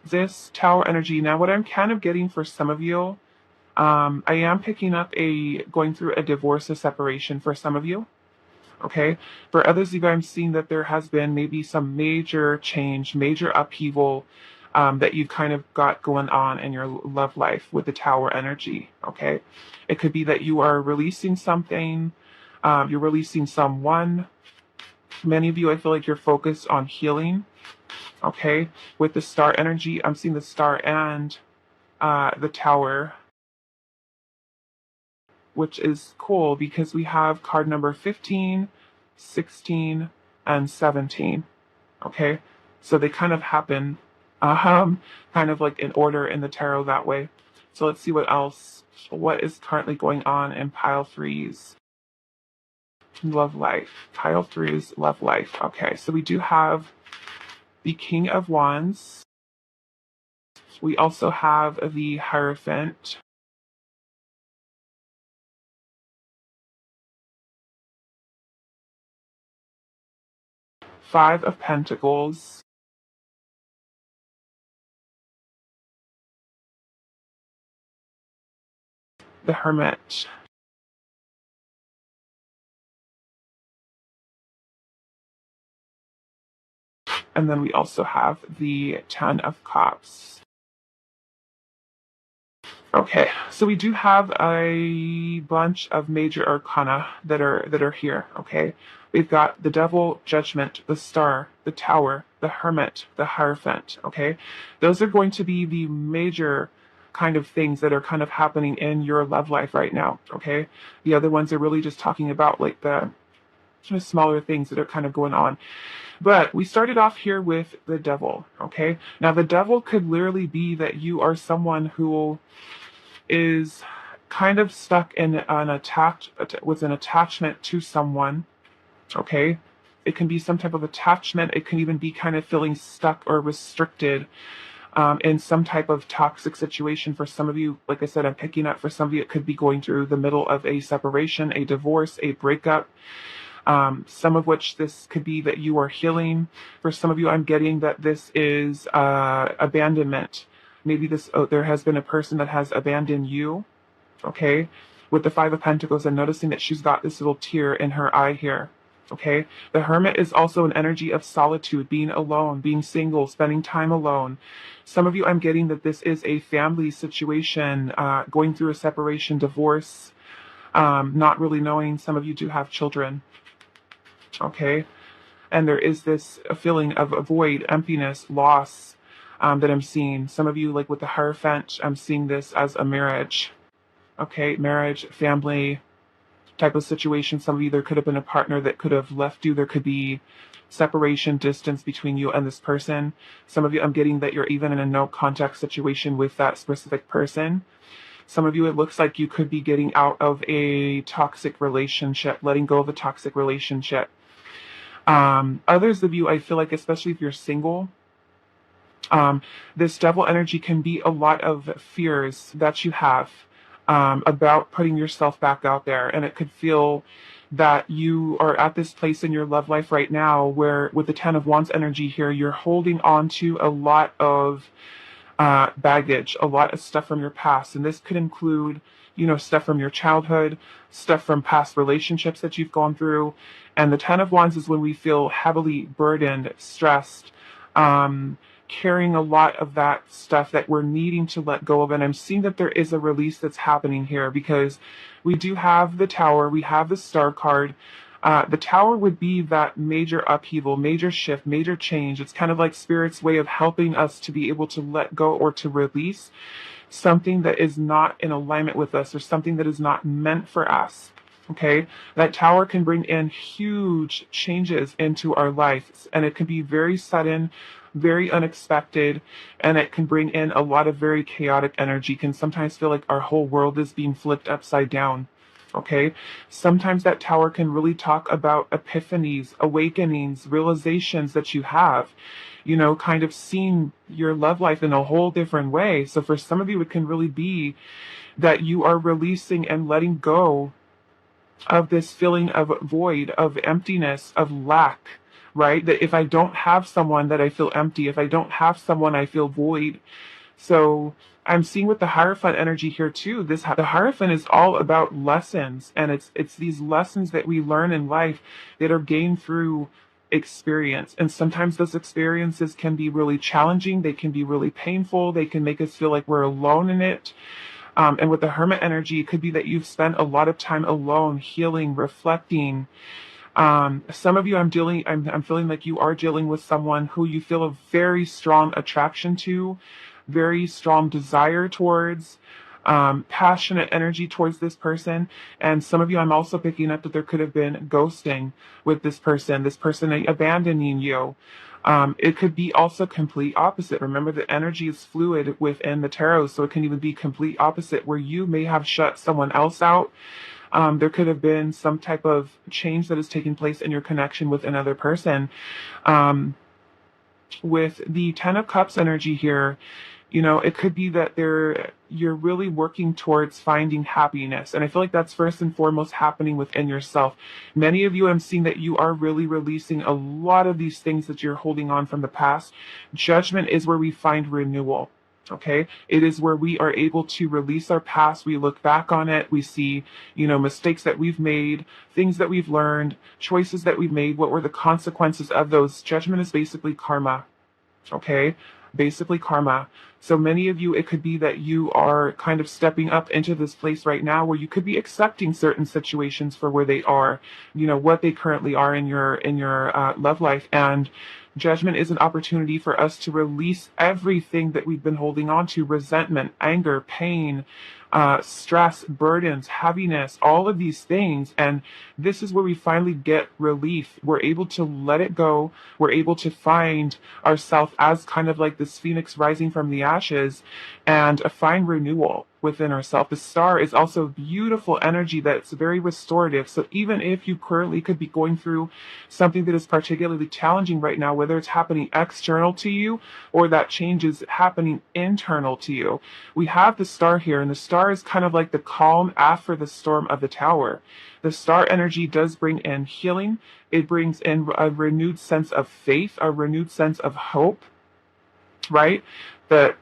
this Tower energy, now what I'm kind of getting for some of you, I am picking up going through a divorce, a separation for some of you. Okay. For others of you, I'm seeing that there has been maybe some major change, major upheaval that you've kind of got going on in your love life with the Tower energy. Okay. It could be that you are releasing something, you're releasing someone. Many of you, I feel like you're focused on healing. Okay. With the Star energy, I'm seeing the Star and the Tower, which is cool because we have card number 15, 16, and 17. Okay, so they kind of happen kind of like in order in the tarot that way. So let's see what is currently going on in pile 3's love life. Pile 3's love life. Okay, so we do have the King of Wands. We also have the Hierophant. Five of Pentacles. The Hermit. And then we also have the Ten of Cups. Okay, so we do have a bunch of major arcana that are here, okay? We've got the Devil, Judgment, the Star, the Tower, the Hermit, the Hierophant, okay? Those are going to be the major kind of things that are kind of happening in your love life right now, okay? The other ones are really just talking about like the smaller things that are kind of going on. But we started off here with the Devil, okay? Now the Devil could literally be that you are someone who is kind of stuck in with an attachment to someone, okay? It can be some type of attachment. It can even be kind of feeling stuck or restricted in some type of toxic situation. For some of you, like I said, I'm picking up for some of you, it could be going through the middle of a separation, a divorce, a breakup. Some of which this could be that you are healing. For some of you, I'm getting that this is abandonment. Maybe there has been a person that has abandoned you, okay? With the Five of Pentacles, I'm noticing that she's got this little tear in her eye here, okay? The Hermit is also an energy of solitude, being alone, being single, spending time alone. Some of you, I'm getting that this is a family situation, going through a separation, divorce, not really knowing. Some of you do have children. Okay, and there is this feeling of a void, emptiness, loss that I'm seeing. Some of you, like with the Hierophant, I'm seeing this as a marriage. Okay, marriage, family type of situation. Some of you, there could have been a partner that could have left you. There could be separation, distance between you and this person. Some of you, I'm getting that you're even in a no contact situation with that specific person. Some of you, it looks like you could be getting out of a toxic relationship, letting go of a toxic relationship. Others of you, I feel like, especially if you're single, this devil energy can be a lot of fears that you have about putting yourself back out there. And it could feel that you are at this place in your love life right now where, with the Ten of Wands energy here, you're holding on to a lot of baggage, a lot of stuff from your past. And this could include, stuff from your childhood, stuff from past relationships that you've gone through. And the Ten of Wands is when we feel heavily burdened, stressed, carrying a lot of that stuff that we're needing to let go of. And I'm seeing that there is a release that's happening here, because we do have the Tower, we have the Star card. The Tower would be that major upheaval, major shift, major change. It's kind of like Spirit's way of helping us to be able to let go or to release something that is not in alignment with us, or something that is not meant for us. Okay, that Tower can bring in huge changes into our lives, and it can be very sudden, very unexpected, and it can bring in a lot of very chaotic energy. Can sometimes feel like our whole world is being flipped upside down. Okay, sometimes that Tower can really talk about epiphanies, awakenings, realizations that you have, kind of seeing your love life in a whole different way. So for some of you, it can really be that you are releasing and letting go of this feeling of void, of emptiness, of lack, right? That if I don't have someone, that I feel empty. If I don't have someone, I feel void. So I'm seeing with the Hierophant energy here too, the Hierophant is all about lessons, and it's these lessons that we learn in life that are gained through experience. And sometimes those experiences can be really challenging, they can be really painful, they can make us feel like we're alone in it. And with the Hermit energy, it could be that you've spent a lot of time alone, healing, reflecting. Some of you, I'm feeling like you are dealing with someone who you feel a very strong attraction to, very strong desire towards, passionate energy towards this person. And some of you, I'm also picking up that there could have been ghosting with this person abandoning you. It could be also complete opposite. Remember, the energy is fluid within the tarot, so it can even be complete opposite, where you may have shut someone else out. There could have been some type of change that is taking place in your connection with another person. With the Ten of Cups energy here, it could be that you're really working towards finding happiness. And I feel like that's first and foremost happening within yourself. Many of you, I'm seeing that you are really releasing a lot of these things that you're holding on from the past. Judgment is where we find renewal. Okay, it is where we are able to release our past. We look back on it. We see, mistakes that we've made, things that we've learned, choices that we've made. What were the consequences of those? Judgment is basically karma. Okay, basically karma. So many of you, it could be that you are kind of stepping up into this place right now where you could be accepting certain situations for where they are, what they currently are in your love life. And judgment is an opportunity for us to release everything that we've been holding on to: resentment, anger, pain, stress, burdens, heaviness, all of these things. And this is where we finally get relief. We're able to let it go. We're able to find ourselves as kind of like this phoenix rising from the ashes and find renewal. within ourselves. The star is also beautiful energy that's very restorative. So even if you currently could be going through something that is particularly challenging right now, whether it's happening external to you or that change is happening internal to you, we have the star here, and the star is kind of like the calm after the storm of the tower. The star energy does bring in healing. It brings in a renewed sense of faith, a renewed sense of hope, right? That,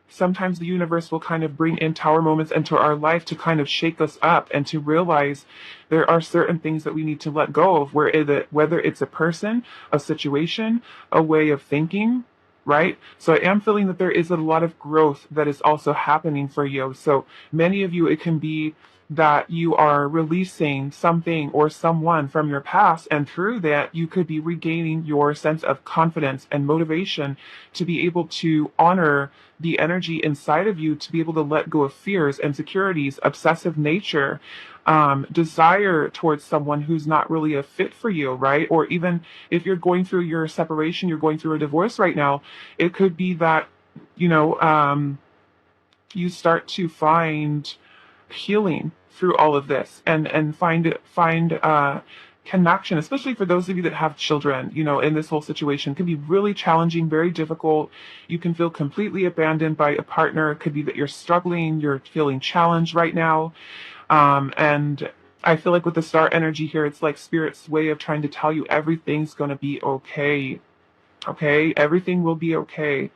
sometimes the universe will kind of bring in tower moments into our life to kind of shake us up and to realize there are certain things that we need to let go of, whether it's a person, a situation, a way of thinking, right? So I am feeling that there is a lot of growth that is also happening for you. So many of you, it can be that you are releasing something or someone from your past, and through that you could be regaining your sense of confidence and motivation to be able to honor the energy inside of you, to be able to let go of fears, insecurities, obsessive nature, desire towards someone who's not really a fit for you, right? Or even if you're going through your separation, you're going through a divorce right now, it could be that, you start to find healing through all of this, and find connection, especially for those of you that have children. In this whole situation can be really challenging, very difficult. You can feel completely abandoned by a partner. It could be that you're struggling, you're feeling challenged right now, and I feel like with the star energy here, it's like spirit's way of trying to tell you everything's going to be okay. Okay, everything will be okay.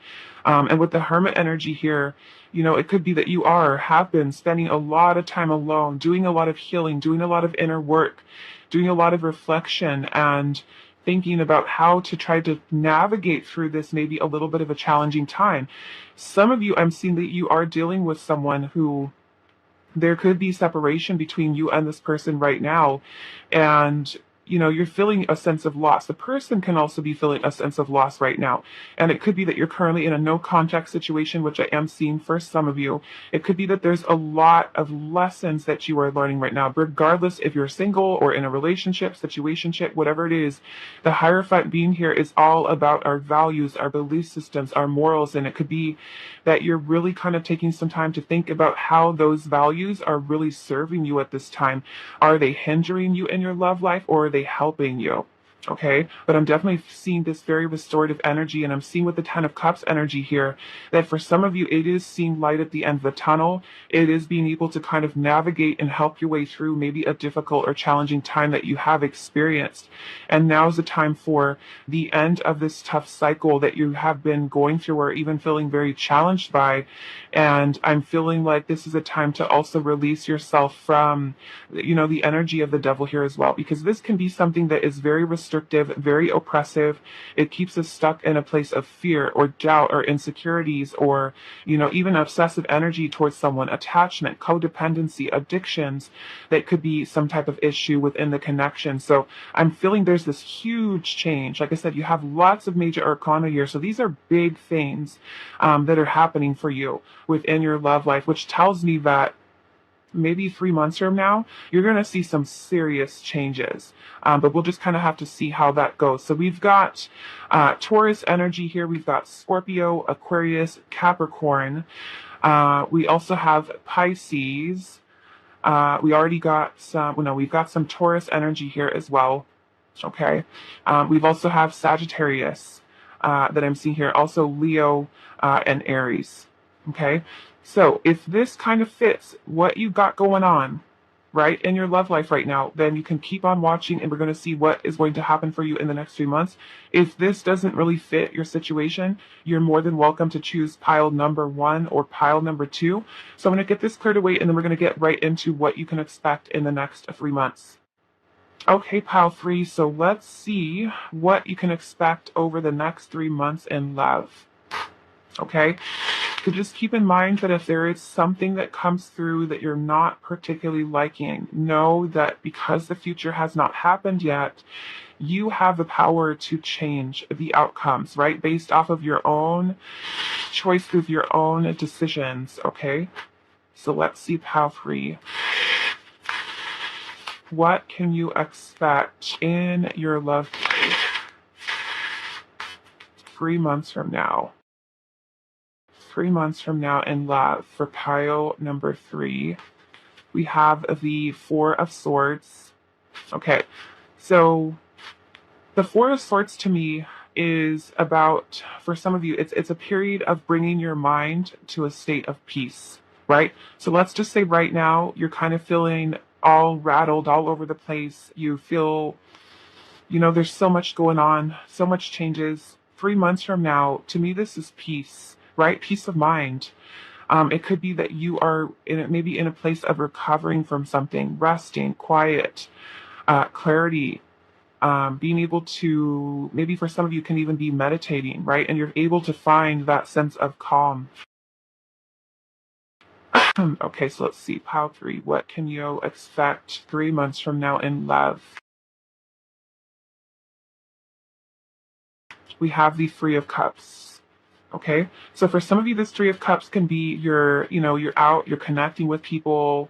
And with the hermit energy here, it could be that you have been spending a lot of time alone, doing a lot of healing, doing a lot of inner work, doing a lot of reflection, and thinking about how to try to navigate through this maybe a little bit of a challenging time. Some of you, I'm seeing that you are dealing with someone who there could be separation between you and this person right now, and you're feeling a sense of loss. The person can also be feeling a sense of loss right now, and it could be that you're currently in a no contact situation, which I am seeing for some of you. It could be that there's a lot of lessons that you are learning right now, regardless if you're single or in a relationship, situationship, whatever it is. The Hierophant being here is all about our values, our belief systems, our morals, and it could be that you're really kind of taking some time to think about how those values are really serving you at this time. Are they hindering you in your love life, or are they helping you? Okay, but I'm definitely seeing this very restorative energy, and I'm seeing with the Ten of Cups energy here that for some of you, it is seeing light at the end of the tunnel. It is being able to kind of navigate and help your way through maybe a difficult or challenging time that you have experienced. And now's the time for the end of this tough cycle that you have been going through or even feeling very challenged by. And I'm feeling like this is a time to also release yourself from, the energy of the devil here as well, because this can be something that is very restrictive, very oppressive. It keeps us stuck in a place of fear or doubt or insecurities, or, even obsessive energy towards someone, attachment, codependency, addictions. That could be some type of issue within the connection. So I'm feeling there's this huge change. Like I said, you have lots of major arcana here. So these are big things that are happening for you within your love life, which tells me that maybe 3 months from now, you're going to see some serious changes. But we'll just kind of have to see how that goes. So we've got Taurus energy here. We've got Scorpio, Aquarius, Capricorn. We also have Pisces. We already got we've got some Taurus energy here as well. Okay. We've also have Sagittarius that I'm seeing here. Also Leo and Aries. Okay. So if this kind of fits what you got going on, right, in your love life right now, then you can keep on watching, and we're going to see what is going to happen for you in the next 3 months. If this doesn't really fit your situation, you're more than welcome to choose pile number 1 or pile number 2. So I'm going to get this cleared away, and then we're going to get right into what you can expect in the next 3 months. Okay, pile 3. So let's see what you can expect over the next 3 months in love. Okay, so just keep in mind that if there is something that comes through that you're not particularly liking, know that because the future has not happened yet, you have the power to change the outcomes, right? Based off of your own choices, your own decisions, okay? So let's see, pile 3. What can you expect in your love life 3 months from now? 3 months from now in love for pile number 3. We have the Four of Swords. Okay, so the Four of Swords to me is about, for some of you, it's a period of bringing your mind to a state of peace, right? So let's just say right now you're kind of feeling all rattled all over the place. You feel, there's so much going on, so much changes. 3 months from now, to me, this is peace, right? Peace of mind. It could be that you are maybe in a place of recovering from something, resting, quiet, clarity, being able to, maybe for some of you can even be meditating, right? And you're able to find that sense of calm. Okay, so let's see, pile 3. What can you expect 3 months from now in love? We have the Three of Cups. Okay, so for some of you, this Three of Cups can be you're out, you're connecting with people.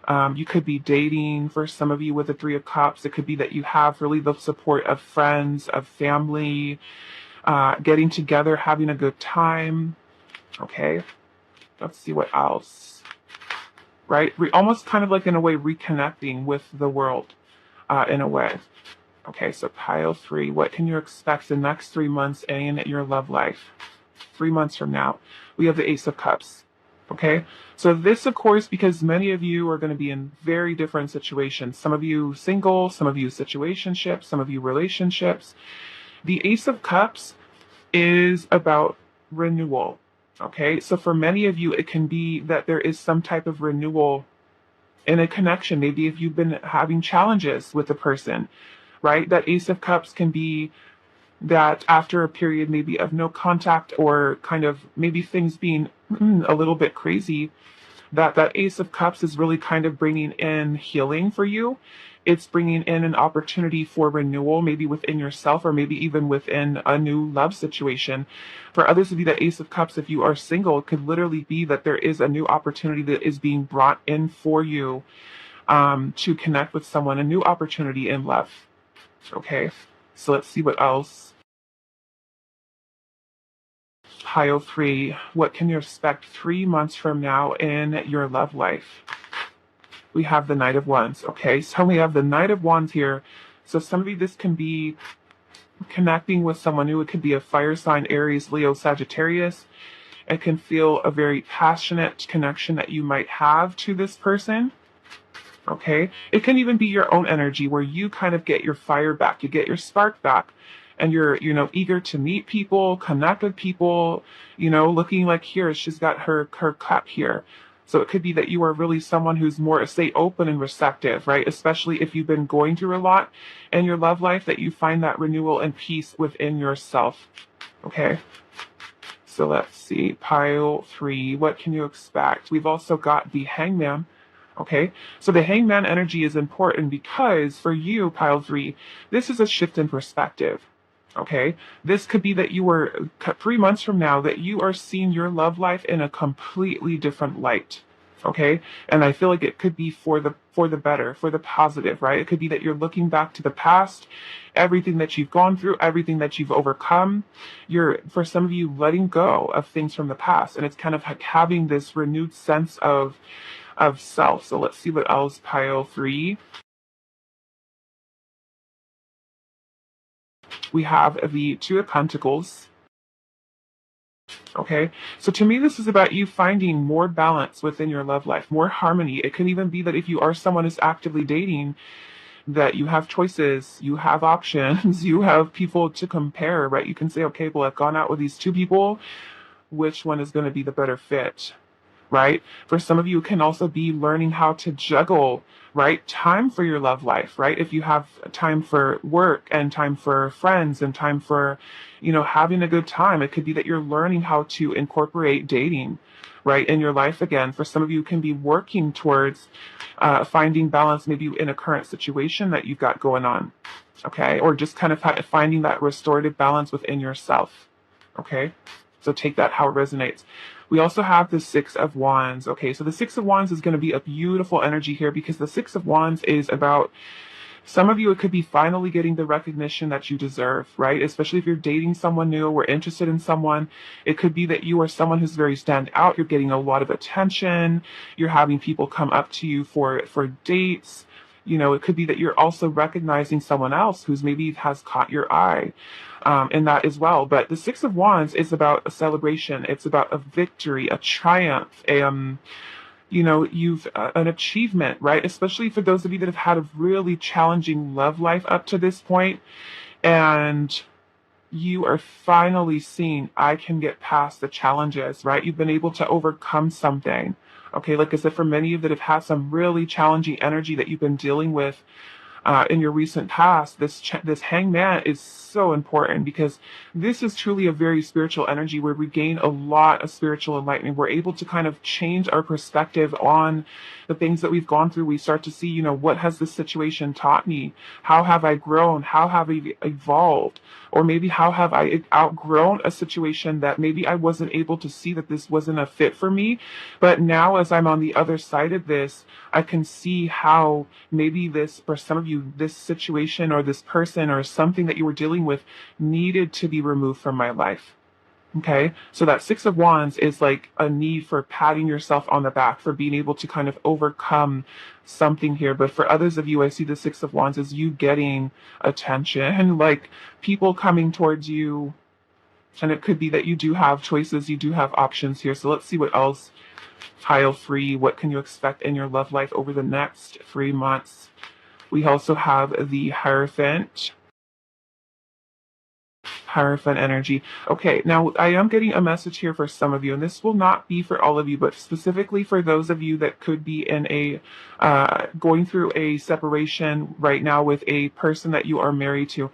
You could be dating for some of you with the Three of Cups. It could be that you have really the support of friends, of family, getting together, having a good time. Okay, let's see what else. Right, almost kind of like in a way reconnecting with the world, in a way. Okay, so pile 3. What can you expect the next 3 months in your love life? 3 months from now, we have the Ace of Cups. Okay, so this, of course, because many of you are going to be in very different situations. Some of you single, some of you situationships, some of you relationships. The Ace of Cups is about renewal. Okay, so for many of you, it can be that there is some type of renewal in a connection. Maybe if you've been having challenges with a person, right? That Ace of Cups can be that after a period maybe of no contact, or kind of maybe things being a little bit crazy, that Ace of Cups is really kind of bringing in healing for you. It's bringing in an opportunity for renewal, maybe within yourself, or maybe even within a new love situation. For others of you, that Ace of Cups, if you are single, it could literally be that there is a new opportunity that is being brought in for you, to connect with someone, a new opportunity in love. Okay, so let's see what else. Pile 3, what can you expect 3 months from now in your love life? We have the Knight of Wands. Okay, so we have the Knight of Wands here. So some of you, this can be connecting with someone new. It could be a fire sign, Aries, Leo, Sagittarius. It can feel a very passionate connection that you might have to this person. Okay, it can even be your own energy where you kind of get your fire back, you get your spark back, and you're eager to meet people, connect with people, looking like here she's got her cup here. So it could be that you are really someone who's more, say, open and receptive, right? Especially if you've been going through a lot in your love life, that you find that renewal and peace within yourself. Okay, so let's see, pile 3, what can you expect? We've also got the Hangman. Okay, so the Hangman energy is important because for you, pile 3, this is a shift in perspective. Okay, this could be that you were 3 months from now, that you are seeing your love life in a completely different light. Okay, and I feel like it could be for the better, for the positive, right? It could be that you're looking back to the past, everything that you've gone through, everything that you've overcome. You're, for some of you, letting go of things from the past, and it's kind of like having this renewed sense of self. So let's see what else, pile 3. We have the Two of Pentacles. Okay, so to me, this is about you finding more balance within your love life, more harmony. It can even be that if you are someone who's actively dating, that you have choices, you have options, you have people to compare, right? You can say, okay, well, I've gone out with these 2 people. Which one is going to be the better fit? Right? For some of you, it can also be learning how to juggle, right? Time for your love life, right? If you have time for work and time for friends and time for, having a good time, it could be that you're learning how to incorporate dating, right, in your life again. For some of you, can be working towards finding balance, maybe in a current situation that you've got going on, okay? Or just kind of finding that restorative balance within yourself, okay? So take that how it resonates. We also have the Six of Wands. Okay, so the Six of Wands is going to be a beautiful energy here because the Six of Wands is about Some of you, it could be finally getting the recognition that you deserve, right? Especially if you're dating someone new or interested in someone. It could be that you are someone who's very stand out. You're getting a lot of attention. You're having people come up to you for dates. It could be that you're also recognizing someone else who's maybe has caught your eye in that as well. But the Six of Wands is about a celebration. It's about a victory, a triumph, you've an achievement, right? Especially for those of you that have had a really challenging love life up to this point, and you are finally seeing, I can get past the challenges, right? You've been able to overcome something. Okay, like I said, for many of you that have had some really challenging energy that you've been dealing with in your recent past, this hangman is so important because this is truly a very spiritual energy where we gain a lot of spiritual enlightenment. We're able to kind of change our perspective on the things that we've gone through. We start to see, what has this situation taught me? How have I grown? How have I evolved? Or maybe how have I outgrown a situation that maybe I wasn't able to see that this wasn't a fit for me. But now as I'm on the other side of this, I can see how maybe this, for some of you, this situation or this person or something that you were dealing with needed to be removed from my life. Okay, so that Six of Wands is like a need for patting yourself on the back for being able to kind of overcome something here. But for others of you, I see the Six of Wands as you getting attention, like people coming towards you. And it could be that you do have choices, you do have options here. So let's see what else. Pile 3, what can you expect in your love life over the next 3 months? We also have the Hierophant energy. Okay, now I am getting a message here for some of you, and this will not be for all of you, but specifically for those of you that could be in a going through a separation right now with a person that you are married to.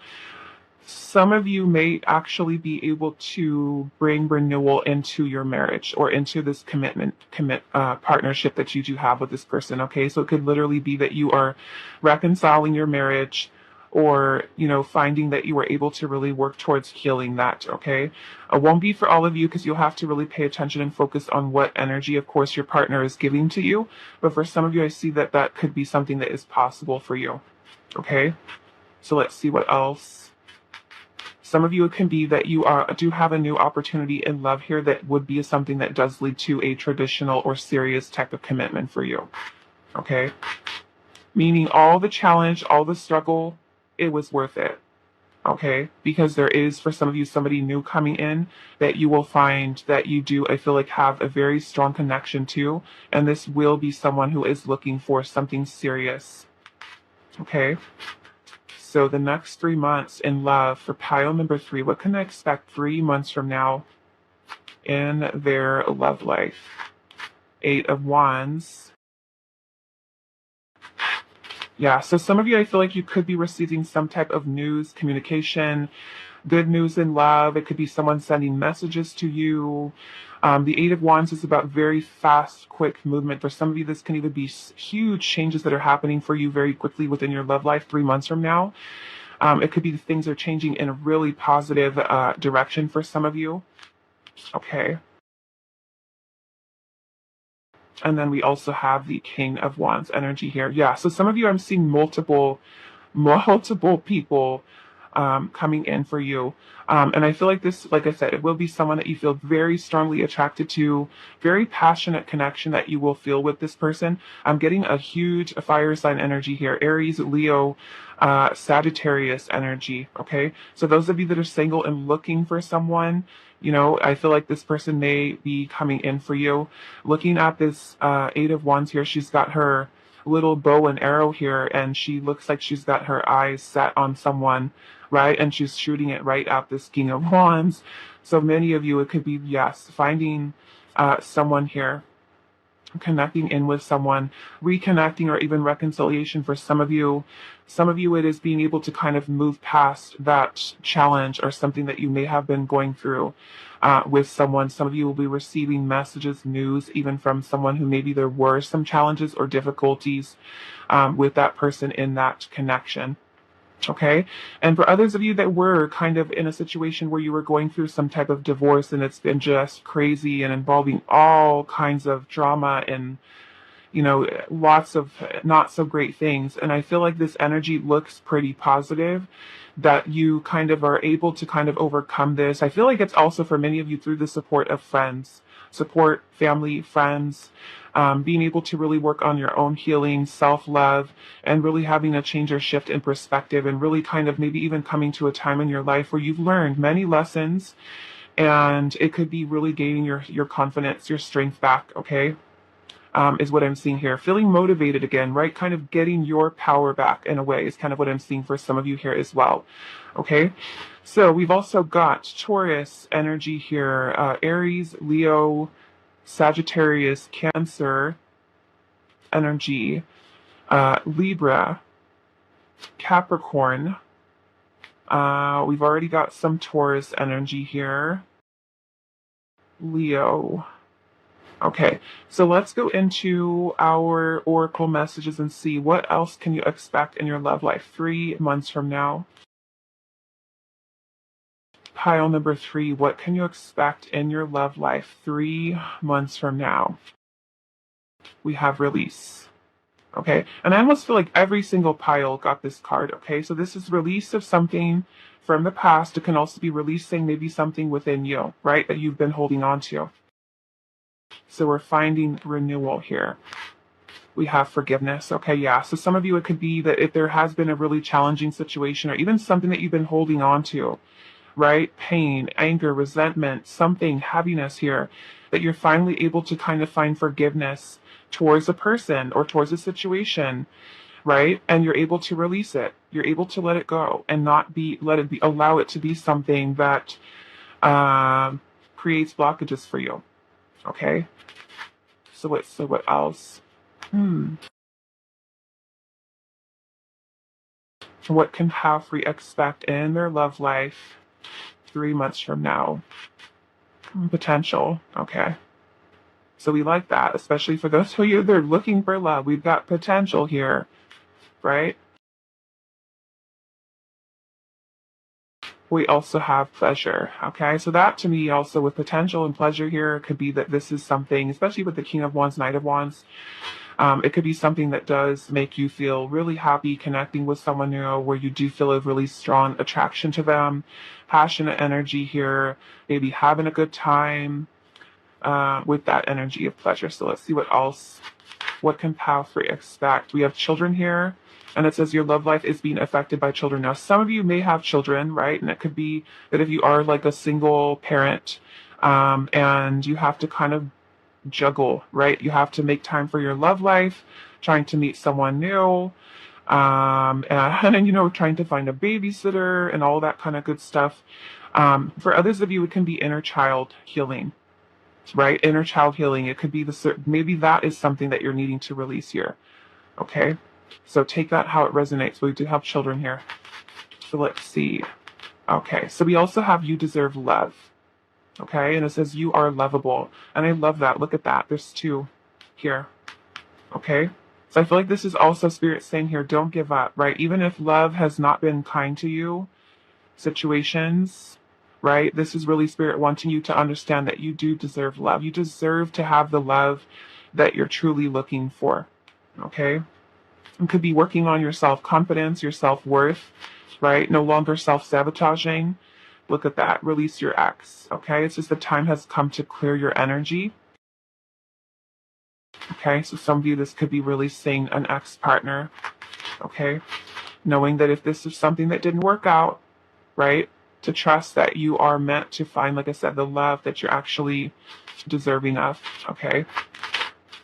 Some of you may actually be able to bring renewal into your marriage or into this partnership that you do have with this person. Okay, so it could literally be that you are reconciling your marriage, or finding that you were able to really work towards healing that. Okay, it won't be for all of you because you'll have to really pay attention and focus on what energy, of course, your partner is giving to you. But for some of you, I see that that could be something that is possible for you. Okay, so let's see what else. Some of you, it can be that you do have a new opportunity in love here that would be something that does lead to a traditional or serious type of commitment for you. Okay, meaning all the challenge, all the struggle, it was worth it. Okay, because there is, for some of you, somebody new coming in that you will find that you do, I feel like, have a very strong connection to, and this will be someone who is looking for something serious. Okay, so the next 3 months in love for pile number 3, what can I expect 3 months from now in their love life? 8 of Wands. Yeah, so some of you, I feel like you could be receiving some type of news, communication, good news in love. It could be someone sending messages to you. The 8 of Wands is about very fast, quick movement. For some of you, this can even be huge changes that are happening for you very quickly within your love life 3 months from now. It could be that things are changing in a really positive direction for some of you. Okay. And then we also have the King of Wands energy here. Yeah, so some of you, I'm seeing multiple people coming in for you. And I feel like this, like I said, it will be someone that you feel very strongly attracted to, very passionate connection that you will feel with this person. I'm getting a huge fire sign energy here, Aries, Leo, Sagittarius energy. Okay, so those of you that are single and looking for someone, I feel like this person may be coming in for you. Looking at this 8 of Wands here, she's got her little bow and arrow here, and she looks like she's got her eyes set on someone, right? And she's shooting it right at this King of Wands. So many of you, it could be, yes, finding someone here, connecting in with someone, reconnecting, or even reconciliation for some of you. Some of you, it is being able to kind of move past that challenge or something that you may have been going through with someone. Some of you will be receiving messages, news, even from someone who maybe there were some challenges or difficulties with that person in that connection. Okay, and for others of you that were kind of in a situation where you were going through some type of divorce and it's been just crazy and involving all kinds of drama and lots of not so great things. And I feel like this energy looks pretty positive, that you kind of are able to kind of overcome this. I feel like it's also for many of you through the support of friends, support, family, friends, being able to really work on your own healing, self-love, and really having a change or shift in perspective, and really kind of maybe even coming to a time in your life where you've learned many lessons, and it could be really gaining your confidence, your strength back, okay? Is what I'm seeing here. Feeling motivated again, right? Kind of getting your power back in a way is kind of what I'm seeing for some of you here as well. Okay. So we've also got Taurus energy here, Aries, Leo, Sagittarius, Cancer energy, Libra, Capricorn. We've already got some Taurus energy here. Leo. Okay, so let's go into our oracle messages and see what else can you expect in your love life 3 months from now. Pile number 3, what can you expect in your love life 3 months from now? We have release. Okay, and I almost feel like every single pile got this card. Okay, so this is release of something from the past. It can also be releasing maybe something within you, right, that you've been holding on to. So we're finding renewal here. We have forgiveness. Okay, yeah. So some of you, it could be that if there has been a really challenging situation or even something that you've been holding on to, right? Pain, anger, resentment, something, heaviness here, that you're finally able to kind of find forgiveness towards a person or towards a situation, right? And you're able to release it. You're able to let it go and not allow it to be something that creates blockages for you. Okay. So what else? What can Halfree expect in their love life 3 months from now? Potential. Okay. So we like that, especially for those of you that are looking for love. We've got potential here, right? We also have pleasure. Okay, so that to me also with potential and pleasure here could be that this is something, especially with the King of Wands, Knight of Wands, it could be something that does make you feel really happy connecting with someone new, where you do feel a really strong attraction to them, passionate energy here, maybe having a good time with that energy of pleasure. So let's see what else. What can Palfrey expect? We have children here, and it says your love life is being affected by children. Now, some of you may have children, right? And it could be that if you are like a single parent, and you have to kind of juggle, right? You have to make time for your love life, trying to meet someone new, and trying to find a babysitter and all that kind of good stuff. For others of you, it can be inner child healing, right? Inner child healing. It could be maybe that is something that you're needing to release here. Okay, so take that how it resonates. We do have children here. So let's see. Okay, so we also have you deserve love. Okay, and it says you are lovable. And I love that. Look at that. There's 2 here. Okay, so I feel like this is also Spirit saying here, don't give up, right? Even if love has not been kind to you, situations, right? This is really Spirit wanting you to understand that you do deserve love. You deserve to have the love that you're truly looking for. Okay, it could be working on your self-confidence, your self-worth, right? No longer self-sabotaging. Look at that. Release your ex. Okay, it's just the time has come to clear your energy. Okay, so some of you, this could be releasing an ex-partner. Okay, knowing that if this is something that didn't work out, right, to trust that you are meant to find, like I said, the love that you're actually deserving of. Okay,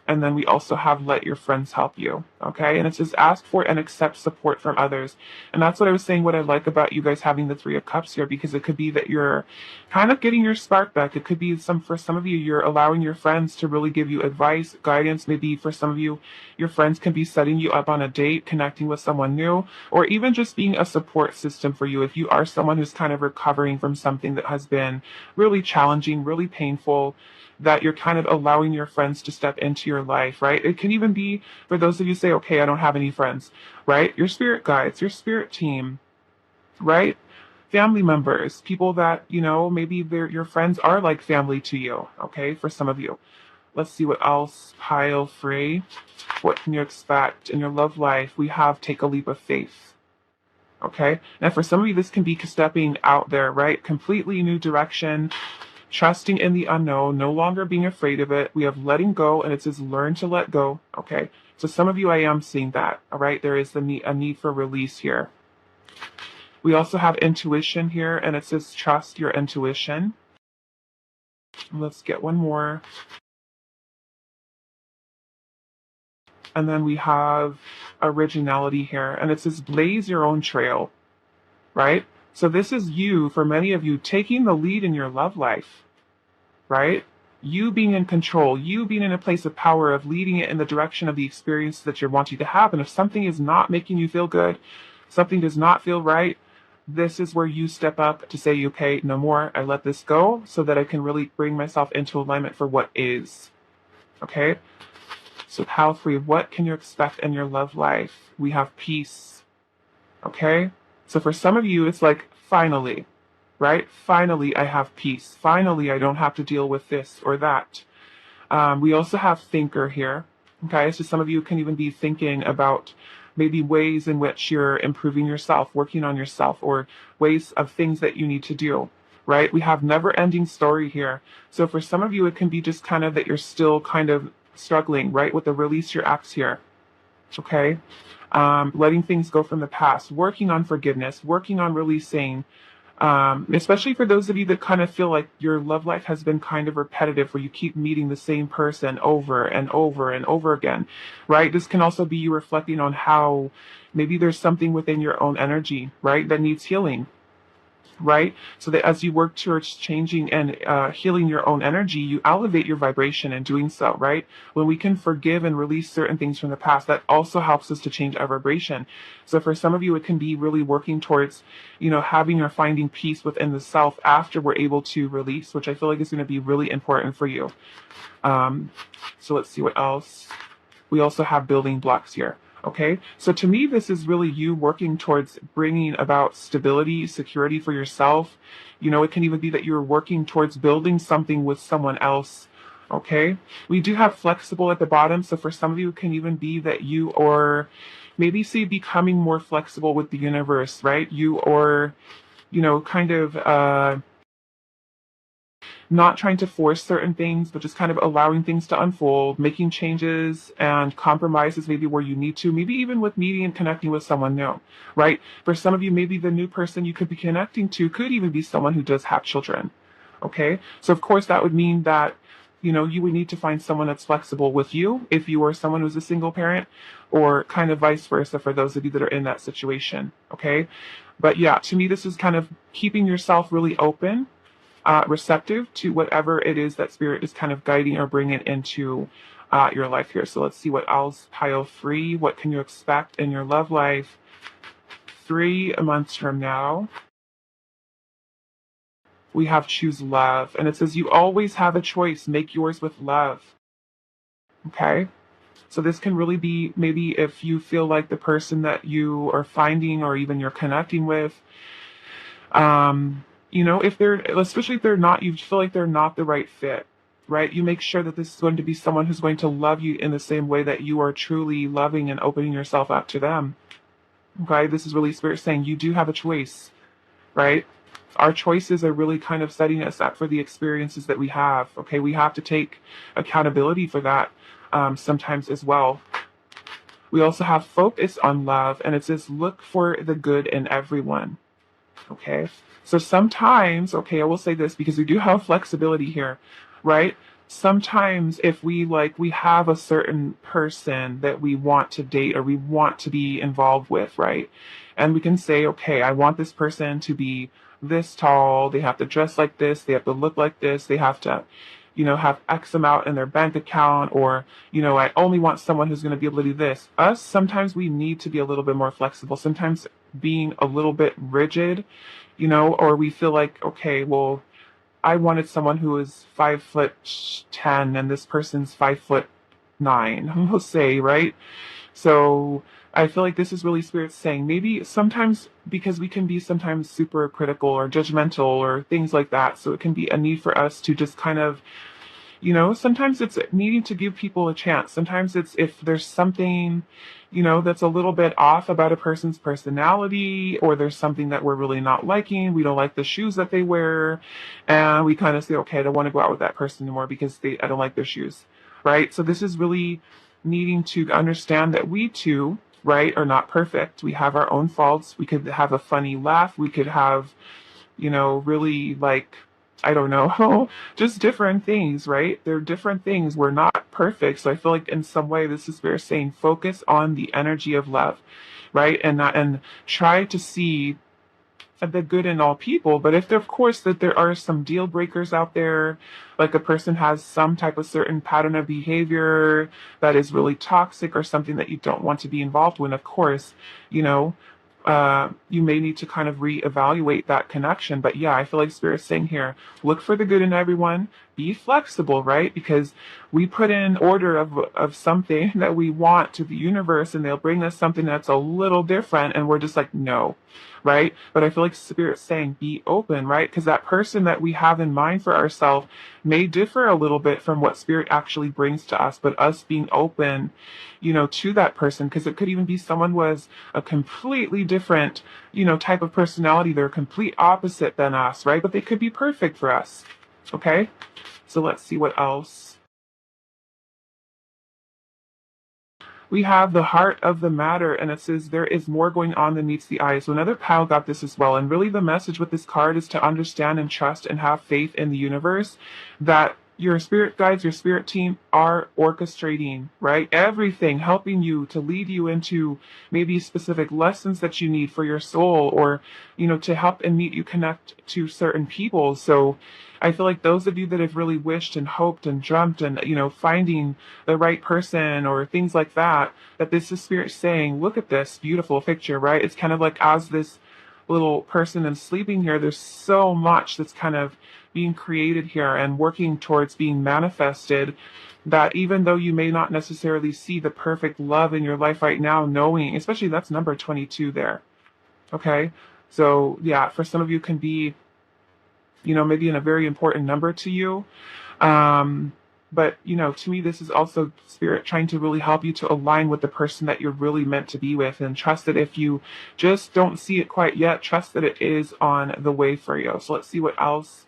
and then we also have let your friends help you. Okay, and it says ask for and accept support from others. And that's what I was saying, what I like about you guys having the 3 of Cups here, because it could be that you're kind of getting your spark back. It could be for some of you, you're allowing your friends to really give you advice, guidance. Maybe for some of you, your friends can be setting you up on a date, connecting with someone new, or even just being a support system for you if you are someone who's kind of recovering from something that has been really challenging, really painful, that you're kind of allowing your friends to step into your life, right? It can even be for those of you say, okay, I don't have any friends, right? Your spirit guides, your spirit team, right? Family members, people that, maybe your friends are like family to you, okay, for some of you. Let's see what else. Pile 3. What can you expect in your love life? We have take a leap of faith. Okay. Now for some of you, this can be stepping out there, right? Completely new direction, trusting in the unknown, no longer being afraid of it. We have letting go, and it says learn to let go. Okay. So some of you, I am seeing that. All right. There is a need for release here. We also have intuition here, and it says trust your intuition. Let's get one more. And then we have originality here, and it says blaze your own trail, right? So this is you, for many of you, taking the lead in your love life, right? You being in control, you being in a place of power of leading it in the direction of the experience that you're wanting to have. And if something is not making you feel good, something does not feel right, this is where you step up to say, okay, no more. I let this go so that I can really bring myself into alignment for what is. Okay? So pile 3, what can you expect in your love life? We have peace. Okay? So for some of you, it's like, finally, right? Finally, I have peace. Finally, I don't have to deal with this or that. We also have thinker here. Okay? So some of you can even be thinking about maybe ways in which you're improving yourself, working on yourself, or ways of things that you need to do, right? We have never-ending story here. So for some of you, it can be just kind of that you're still kind of struggling, right, with the release your ex here, okay? Letting things go from the past, working on forgiveness, working on releasing, especially for those of you that kind of feel like your love life has been kind of repetitive, where you keep meeting the same person over and over and over again, right? This can also be you reflecting on how maybe there's something within your own energy, right, that needs healing, right? So that as you work towards changing and healing your own energy, you elevate your vibration in doing so, right? When we can forgive and release certain things from the past, that also helps us to change our vibration. So for some of you, it can be really working towards, having or finding peace within the self after we're able to release, which I feel like is going to be really important for you. So let's see what else. We also have building blocks here. Okay, so to me, this is really you working towards bringing about stability, security for yourself. It can even be that you're working towards building something with someone else. Okay, we do have flexible at the bottom. So for some of you, it can even be that you are maybe say becoming more flexible with the universe, right? You or, kind of, not trying to force certain things, but just kind of allowing things to unfold, making changes and compromises maybe where you need to, maybe even with meeting and connecting with someone new, right? For some of you, maybe the new person you could be connecting to could even be someone who does have children, okay? So of course that would mean that, you would need to find someone that's flexible with you if you are someone who's a single parent, or kind of vice versa for those of you that are in that situation, okay? But yeah, to me, this is kind of keeping yourself really open, receptive to whatever it is that spirit is kind of guiding or bringing into your life here. So let's see what else. Pile 3, what can you expect in your love life 3 months from now? We have choose love, and it says you always have a choice. Make yours with love. Okay? So this can really be maybe if you feel like the person that you are finding or even you're connecting with, if they're, especially if they're not, you feel like they're not the right fit, right? You make sure that this is going to be someone who's going to love you in the same way that you are truly loving and opening yourself up to them. Okay, this is really spirit saying you do have a choice, right? Our choices are really kind of setting us up for the experiences that we have. Okay, we have to take accountability for that sometimes as well. We also have focus on love, and it says look for the good in everyone. Okay, so sometimes, okay, I will say this because we do have flexibility here, right? Sometimes if we have a certain person that we want to date or we want to be involved with, right? And we can say, okay, I want this person to be this tall, they have to dress like this, they have to look like this, they have to, have X amount in their bank account, or, I only want someone who's going to be able to do this. Us, sometimes we need to be a little bit more flexible. Sometimes being a little bit rigid, or we feel like, okay, well, I wanted someone who is 5'10" and this person's 5'9", we'll say, right? So I feel like this is really spirit saying maybe sometimes, because we can be sometimes super critical or judgmental or things like that. So it can be a need for us to just kind of, Sometimes it's needing to give people a chance. Sometimes it's if there's something, that's a little bit off about a person's personality, or there's something that we're really not liking. We don't like the shoes that they wear. And we kind of say, okay, I don't want to go out with that person anymore because I don't like their shoes. Right. So this is really needing to understand that we too, right, are not perfect. We have our own faults. We could have a funny laugh. We could have, really like, I don't know, just different things, right? They're different things. We're not perfect. So I feel like in some way this is Spirit saying focus on the energy of love, right? And try to see the good in all people. But if there, of course, that there are some deal breakers out there, like a person has some type of certain pattern of behavior that is really toxic or something that you don't want to be involved with, of course, you know, you may need to kind of reevaluate that connection. But yeah, I feel like Spirit's saying here, look for the good in everyone, be flexible, right? Because we put in order of something that we want to the universe, and they'll bring us something that's a little different, and we're just like, no, right? But I feel like Spirit's saying, be open, right? Because that person that we have in mind for ourselves may differ a little bit from what Spirit actually brings to us, but us being open, to that person, because it could even be someone who has a completely different, type of personality. They're a complete opposite than us, right? But they could be perfect for us. Okay? So let's see what else. We have the heart of the matter, and it says there is more going on than meets the eye. So another pile got this as well. And really the message with this card is to understand and trust and have faith in the universe that your spirit guides, your spirit team are orchestrating, right? Everything, helping you to lead you into maybe specific lessons that you need for your soul, or, to help and meet you connect to certain people. So I feel like those of you that have really wished and hoped and dreamt and, finding the right person or things like that, that this is Spirit saying, look at this beautiful picture, right? It's kind of like as this little person is sleeping here, there's so much that's kind of being created here and working towards being manifested, that even though you may not necessarily see the perfect love in your life right now, knowing, especially that's number 22 there. Okay. So yeah, for some of you can be, maybe in a very important number to you. But, to me, this is also Spirit trying to really help you to align with the person that you're really meant to be with, and trust that if you just don't see it quite yet, trust that it is on the way for you. So let's see what else.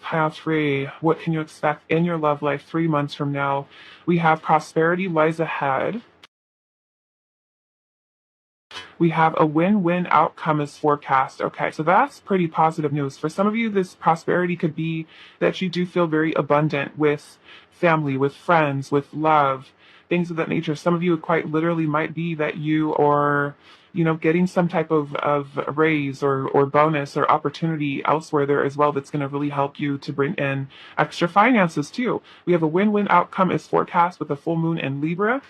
Pile 3, what can you expect in your love life 3 months from now? We have prosperity lies ahead. We have a win-win outcome is forecast. Okay, so that's pretty positive news. For some of you, this prosperity could be that you do feel very abundant with family, with friends, with love, things of that nature. Some of you, it quite literally might be that you are, getting some type of raise or bonus or opportunity elsewhere there as well that's going to really help you to bring in extra finances too. We have a win-win outcome is forecast with a full moon in Libra.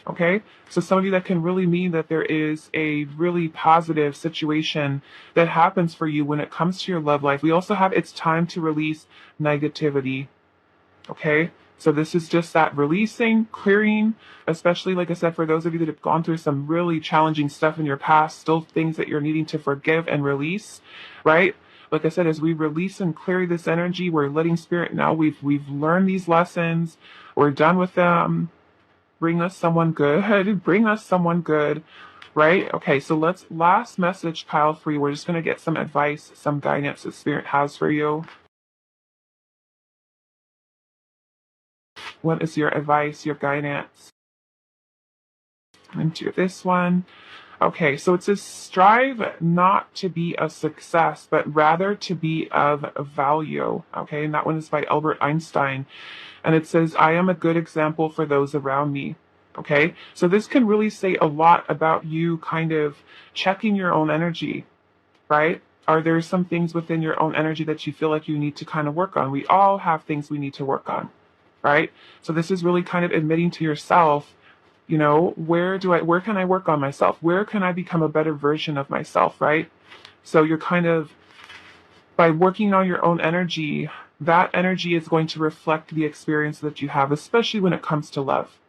Okay, so some of you, that can really mean that there is a really positive situation that happens for you when it comes to your love life. We also have it's time to release negativity. Okay, so this is just that releasing, clearing, especially like I said, for those of you that have gone through some really challenging stuff in your past, still things that you're needing to forgive and release, right? Like I said, as we release and clear this energy, we're letting Spirit know we've learned these lessons, we're done with them. Bring us someone good. Bring us someone good, right? Okay, so last message, pile 3. We're just going to get some advice, some guidance that Spirit has for you. What is your advice, your guidance? Into this one. Okay, so it says strive not to be a success, but rather to be of value. Okay, and that one is by Albert Einstein. And it says, I am a good example for those around me. Okay, so this can really say a lot about you kind of checking your own energy, right? Are there some things within your own energy that you feel like you need to kind of work on? We all have things we need to work on, right? So this is really kind of admitting to yourself, where can I work on myself? Where can I become a better version of myself, right? So you're kind of, by working on your own energy, that energy is going to reflect the experience that you have, especially when it comes to love,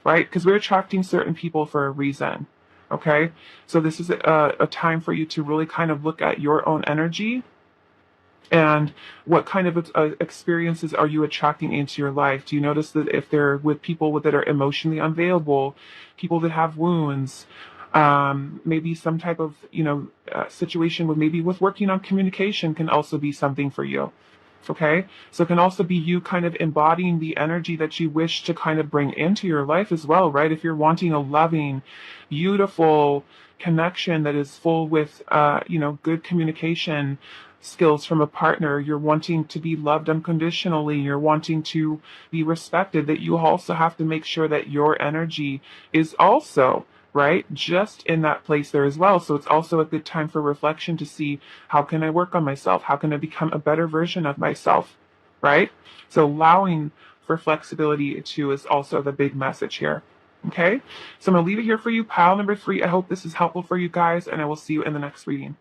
right? Because we're attracting certain people for a reason, okay? So this is a time for you to really kind of look at your own energy And what kind of experiences are you attracting into your life? Do you notice that if they're with people that are emotionally unavailable, people that have wounds, maybe some type of, situation with maybe with working on communication can also be something for you. Okay. So it can also be you kind of embodying the energy that you wish to kind of bring into your life as well, right? If you're wanting a loving, beautiful connection that is full with, good communication skills from a partner, you're wanting to be loved unconditionally, you're wanting to be respected, that you also have to make sure that your energy is also right just in that place there as well. So it's also a good time for reflection to see, how can I work on myself? How can I become a better version of myself? Right? So allowing for flexibility too is also the big message here. Okay? So I'm going to leave it here for you, pile number 3. I hope this is helpful for you guys, and I will see you in the next reading.